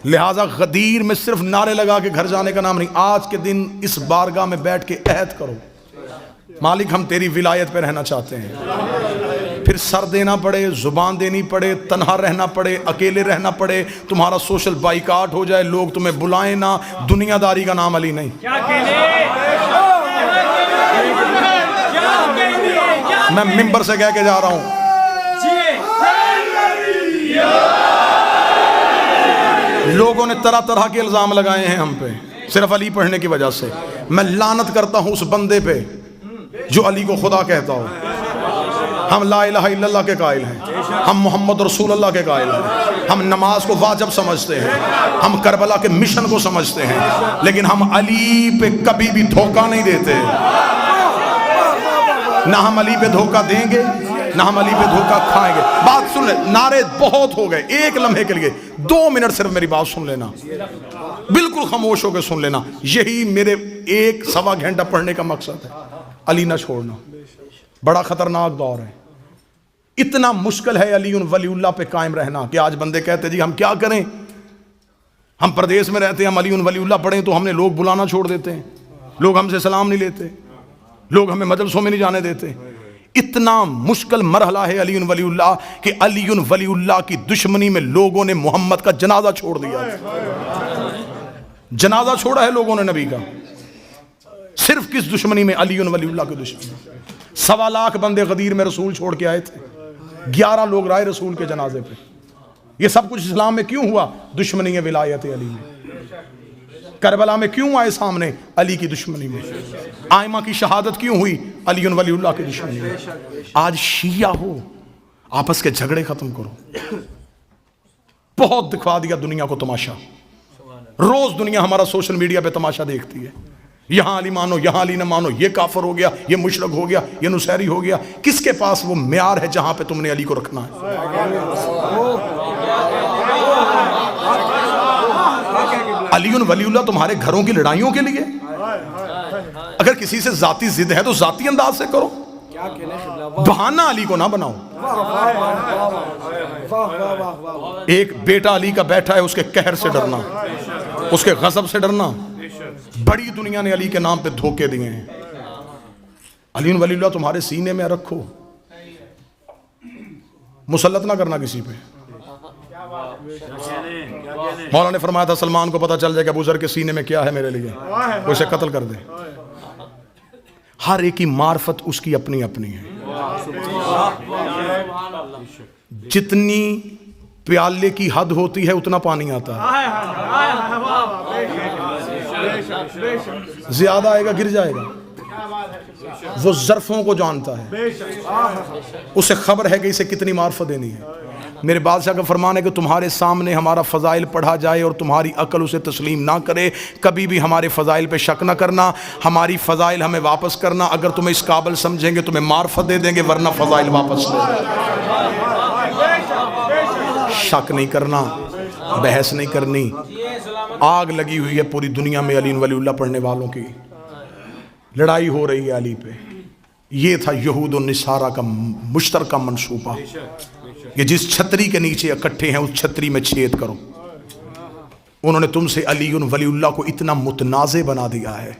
لہٰذا غدیر میں صرف نعرے لگا کے گھر جانے کا نام نہیں، آج کے دن اس بارگاہ میں بیٹھ کے عہد کرو، مالک ہم تیری ولایت پہ رہنا چاہتے ہیں۔ پھر سر دینا پڑے، زبان دینی پڑے، تنہا رہنا پڑے، اکیلے رہنا پڑے، تمہارا سوشل بائیکاٹ ہو جائے، لوگ تمہیں بلائیں نہ، دنیا داری کا نام علی نہیں۔ میں ممبر سے کہہ کے جا رہا ہوں، لوگوں نے طرح طرح کے الزام لگائے ہیں ہم پہ صرف علی پڑھنے کی وجہ سے۔ میں لعنت کرتا ہوں اس بندے پہ جو علی کو خدا کہتا ہو۔ ہم لا الہ الا اللہ کے قائل ہیں، ہم محمد رسول اللہ کے قائل ہیں، ہم نماز کو واجب سمجھتے ہیں، ہم کربلا کے مشن کو سمجھتے ہیں، لیکن ہم علی پہ کبھی بھی دھوکہ نہیں دیتے۔ نہ ہم علی پہ دھوکہ دیں گے، نہ ہم علی پہ دھوکہ کھائیں گے۔ بات سن لے، نعرے بہت ہو گئے، ایک لمحے کے لیے 2 منٹ صرف میری بات سن لینا، بالکل خاموش ہو کے سن لینا۔ یہی میرے 1-1.25 گھنٹہ پڑھنے کا مقصد ہے، علی نہ چھوڑنا۔ بڑا خطرناک دور ہے، اتنا مشکل ہے علی ولی اللہ پہ قائم رہنا کہ آج بندے کہتے جی ہم کیا کریں، ہم پردیس میں رہتے ہیں، ہم علی ولی اللہ پڑھیں تو ہم نے لوگ بلانا چھوڑ دیتے ہیں، لوگ ہم سے سلام نہیں لیتے، لوگ ہمیں مجلسوں میں نہیں جانے دیتے۔ اتنا مشکل مرحلہ ہے علی ولی اللہ کہ علی ولی اللہ کی دشمنی میں لوگوں نے محمد کا جنازہ چھوڑ دیا، جنازہ چھوڑا ہے لوگوں نے نبی کا۔ صرف کس دشمنی میں؟ علی ولی اللہ کی دشمنی۔ 1.25 لاکھ بندے غدیر میں رسول چھوڑ کے آئے تھے، 11 لوگ رائے رسول کے جنازے پہ۔ یہ سب کچھ اسلام میں کیوں ہوا؟ دشمنی ولایت علی میں۔ کربلا میں کیوں آئے سامنے؟ علی کی دشمنی میں۔ آئمہ کی شہادت کیوں ہوئی؟ علی ولی اللہ کی دشمنی میں۔ آج شیعہ ہو، آپس کے جھگڑے ختم کرو۔ بہت دکھا دیا دنیا کو تماشا، روز دنیا ہمارا سوشل میڈیا پہ تماشا دیکھتی ہے، یہاں علی مانو، یہاں علی نہ مانو، یہ کافر ہو گیا، یہ مشرک ہو گیا، یہ نصیری ہو گیا۔ کس کے پاس وہ معیار ہے جہاں پہ تم نے علی کو رکھنا ہے؟ علی ولی اللہ تمہارے گھروں کی لڑائیوں کے لیے؟ اگر کسی سے ذاتی ضد ہے تو ذاتی انداز سے کرو، بہانہ علی کو نہ بناؤ۔ ایک بیٹا علی کا بیٹھا ہے، اس کے قہر سے ڈرنا، اس کے غضب سے ڈرنا۔ بڑی دنیا نے علی کے نام پہ دھوکے دیے ہیں۔ علی ولی اللہ تمہارے سینے میں رکھو، مسلط نہ کرنا کسی پہ۔ مولا نے فرمایا تھا سلمان کو پتہ چل جائے کہ ابو ذر کے سینے میں کیا ہے میرے لیے، وہ اسے قتل کر دے۔ ہر ایک کی معرفت اس کی اپنی اپنی ہے۔ جتنی پیالے کی حد ہوتی ہے اتنا پانی آتا ہے، زیادہ آئے گا گر جائے گا۔ وہ ظرفوں کو جانتا ہے، اسے خبر ہے کہ اسے کتنی معرفت دینی ہے۔ میرے بادشاہ کا فرمان ہے کہ تمہارے سامنے ہمارا فضائل پڑھا جائے اور تمہاری عقل اسے تسلیم نہ کرے، کبھی بھی ہمارے فضائل پہ شک نہ کرنا، ہماری فضائل ہمیں واپس کرنا۔ اگر تمہیں اس قابل سمجھیں گے تمہیں معرفت دے دیں گے، ورنہ فضائل واپس لے دیں گے۔ شک نہیں کرنا، بحث نہیں کرنی۔ آگ لگی ہوئی ہے پوری دنیا میں علی ولی اللہ پڑھنے والوں کی، لڑائی ہو رہی ہے علی پہ۔ یہ تھا یہود و نصارہ کا مشترکہ منصوبہ کہ جس چھتری کے نیچے اکٹھے ہیں اس چھتری میں چھید کرو۔ انہوں نے تم سے علی ولی اللہ کو اتنا متنازع بنا دیا ہے،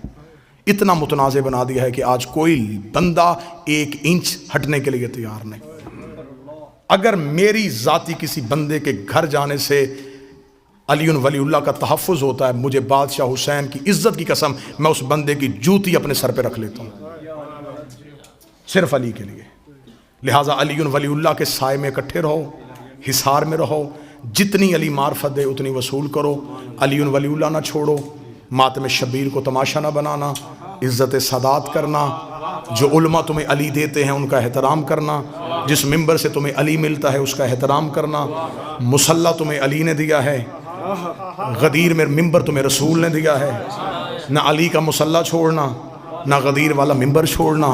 اتنا متنازع بنا دیا ہے کہ آج کوئی بندہ 1 انچ ہٹنے کے لیے تیار نہیں۔ اگر میری ذاتی کسی بندے کے گھر جانے سے علی ولی اللہ کا تحفظ ہوتا ہے، مجھے بادشاہ حسین کی عزت کی قسم میں اس بندے کی جوتی اپنے سر پہ رکھ لیتا ہوں، صرف علی کے لیے۔ لہٰذا علی ولی اللہ کے سائے میں اکٹھے رہو، حصار میں رہو، جتنی علی معرفت دے اتنی وصول کرو، علی ولی اللہ نہ چھوڑو، ماتم شبیر کو تماشا نہ بنانا، عزت سادات کرنا، جو علماء تمہیں علی دیتے ہیں ان کا احترام کرنا، جس ممبر سے تمہیں علی ملتا ہے اس کا احترام کرنا۔ مصلی تمہیں علی نے دیا ہے، غدیر میں ممبر تمہیں رسول نے دیا ہے۔ نہ علی کا مصلی چھوڑنا، نہ غدیر والا ممبر چھوڑنا،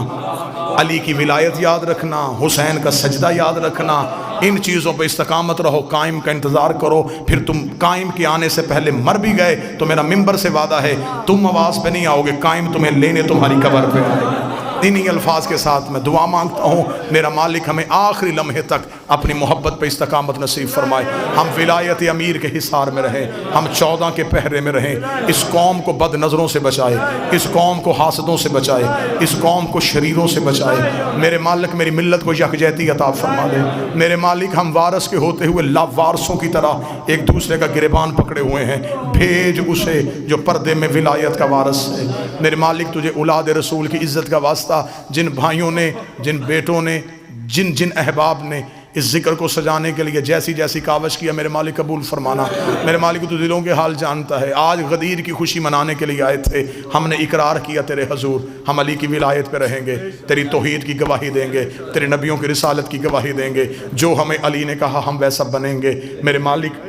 علی کی ولایت یاد رکھنا، حسین کا سجدہ یاد رکھنا۔ ان چیزوں پہ استقامت رہو، قائم کا انتظار کرو، پھر تم قائم کے آنے سے پہلے مر بھی گئے تو میرا ممبر سے وعدہ ہے تم آواز پہ نہیں آؤ گے، قائم تمہیں لینے تمہاری قبر پہ آئے گا۔ انہی الفاظ کے ساتھ میں دعا مانگتا ہوں میرا مالک ہمیں آخری لمحے تک اپنی محبت پہ استقامت نصیب فرمائے، ہم ولایت امیر کے حصار میں رہیں، ہم 14 کے پہرے میں رہیں، اس قوم کو بد نظروں سے بچائے، اس قوم کو حاسدوں سے بچائے، اس قوم کو شریروں سے بچائے۔ میرے مالک میری ملت کو یکجہتی عطا فرما دے۔ میرے مالک ہم وارث کے ہوتے ہوئے لاوارثوں کی طرح ایک دوسرے کا گریبان پکڑے ہوئے ہیں، بھیج اسے جو پردے میں ولایت کا وارث ہے۔ میرے مالک تجھے اولاد رسول کی عزت کا واسطہ جن بھائیوں نے، جن بیٹوں نے، جن احباب نے اس ذکر کو سجانے کے لیے جیسی جیسی کاوش کیا، میرے مالک قبول فرمانا۔ میرے مالک تو دلوں کے حال جانتا ہے، آج غدیر کی خوشی منانے کے لیے آئے تھے، ہم نے اقرار کیا تیرے حضور ہم علی کی ولایت پہ رہیں گے، تیری توحید کی گواہی دیں گے، تیرے نبیوں کی رسالت کی گواہی دیں گے، جو ہمیں علی نے کہا ہم ویسا بنیں گے۔ میرے مالک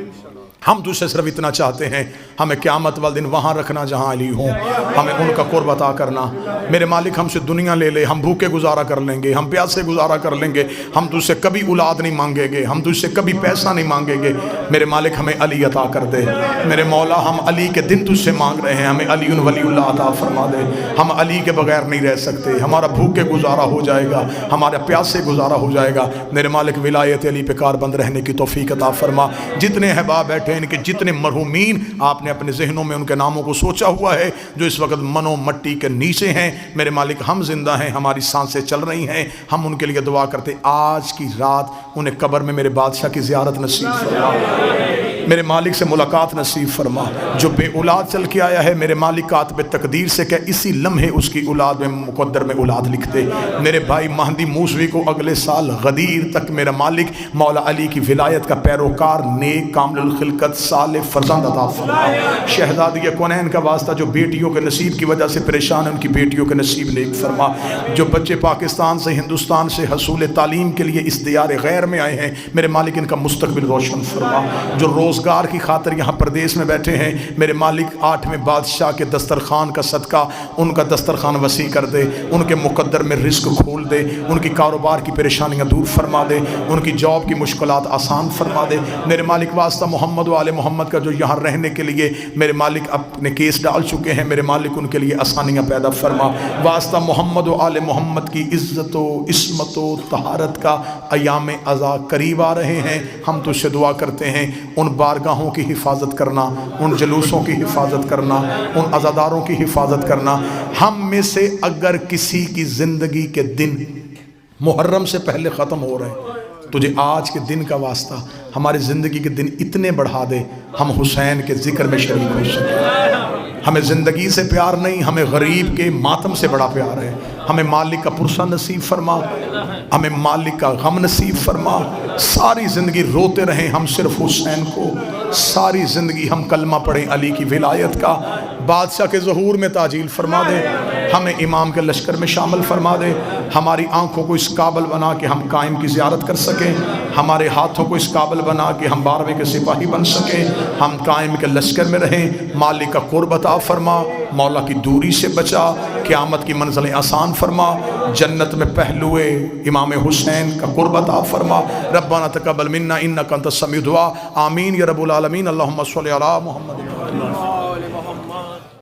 ہم تجھ سے صرف اتنا چاہتے ہیں، ہمیں قیامت والدن وہاں رکھنا جہاں علی ہوں، ہمیں ان کا قرب عطا کرنا۔ میرے مالک ہم سے دنیا لے لے، ہم بھوکے گزارا کر لیں گے، ہم پیاسے گزارا کر لیں گے، ہم تجھ سے کبھی اولاد نہیں مانگیں گے، ہم تجھ سے کبھی پیسہ نہیں مانگیں گے۔ میرے مالک ہمیں علی عطا کر دے۔ میرے مولا ہم علی کے دن تجھ سے مانگ رہے ہیں، ہمیں علی ولی اللہ عطا فرما دے۔ ہم علی کے بغیر نہیں رہ سکتے، ہمارا بھوکے گزارا ہو جائے گا، ہمارا پیاسے گزارا ہو جائے گا۔ میرے مالک ولایت علی پہ کاربند رہنے کی توفیق عطا فرما۔ جتنے احباب بیٹھے ان کے جتنے مرحومین آپ نے اپنے ذہنوں میں ان کے ناموں کو سوچا ہوا ہے، جو اس وقت منو مٹی کے نیچے ہیں، میرے مالک ہم زندہ ہیں، ہماری سانسیں چل رہی ہیں، ہم ان کے لیے دعا کرتے آج کی رات انہیں قبر میں میرے بادشاہ کی زیارت نصیب فرما، میرے مالک سے ملاقات نصیب فرما۔ جو بے اولاد چل کے آیا ہے میرے مالک کاتب تقدیر سے کہ اسی لمحے اس کی اولاد میں مقدر میں اولاد لکھ دے۔ میرے بھائی مہدی موسوی کو اگلے سال غدیر تک میرا مالک مولا علی کی ولایت کا پیروکار، نیک، کامل الخلقت، صالح فرزند عطا فرما۔ شہزادی کونین کا واسطہ جو بیٹیوں کے نصیب کی وجہ سے پریشان ہیں ان کی بیٹیوں کے نصیب نیک فرما۔ جو بچے پاکستان سے ہندوستان سے حصول تعلیم کے لیے اس دیار غیر میں آئے ہیں میرے مالک ان کا مستقبل روشن فرما۔ جو روزہ روزگار کی خاطر یہاں پردیس میں بیٹھے ہیں، میرے مالک 8ویں بادشاہ کے دسترخوان کا صدقہ ان کا دسترخوان وسیع کر دے، ان کے مقدر میں رزق کھول دے، ان کی کاروبار کی پریشانیاں دور فرما دے، ان کی جاب کی مشکلات آسان فرما دے۔ میرے مالک واسطہ محمد و آل محمد کا جو یہاں رہنے کے لیے میرے مالک اپنے کیس ڈال چکے ہیں، میرے مالک ان کے لیے آسانیاں پیدا فرما۔ واسطہ محمد و آل محمد کی عزت و عصمت و طہارت کا ایام عزا قریب آ رہے ہیں، ہم تو سے دعا کرتے ہیں ان بارگاہوں کی حفاظت کرنا، ان جلوسوں کی حفاظت کرنا، ان عزاداروں کی حفاظت کرنا۔ ہم میں سے اگر کسی کی زندگی کے دن محرم سے پہلے ختم ہو رہے ہیں، تجھے آج کے دن کا واسطہ ہماری زندگی کے دن اتنے بڑھا دے ہم حسین کے ذکر میں شریک ہو سکیں۔ ہمیں زندگی سے پیار نہیں، ہمیں غریب کے ماتم سے بڑا پیار ہے۔ ہمیں مالک کا پرسہ نصیب فرما، ہمیں مالک کا غم نصیب فرما۔ ساری زندگی روتے رہیں ہم صرف حسین کو، ساری زندگی ہم کلمہ پڑھیں علی کی ولایت کا۔ بادشاہ کے ظہور میں تعجیل فرما دے، ہمیں امام کے لشکر میں شامل فرما دے، ہماری آنکھوں کو اس قابل بنا کہ ہم قائم کی زیارت کر سکیں، ہمارے ہاتھوں کو اس قابل بنا کہ ہم 12ویں کے سپاہی بن سکیں، ہم قائم کے لشکر میں رہیں۔ مالک کا قرب عطا فرما، مولا کی دوری سے بچا، قیامت کی منزلیں آسان فرما، جنت میں پہلوئے امام حسین کا قرب عطا فرما۔ ربنا تقبل منا انک انت السمیع الدعاء، آمین یا رب العالمین۔ اللہم صلی علی محمد۔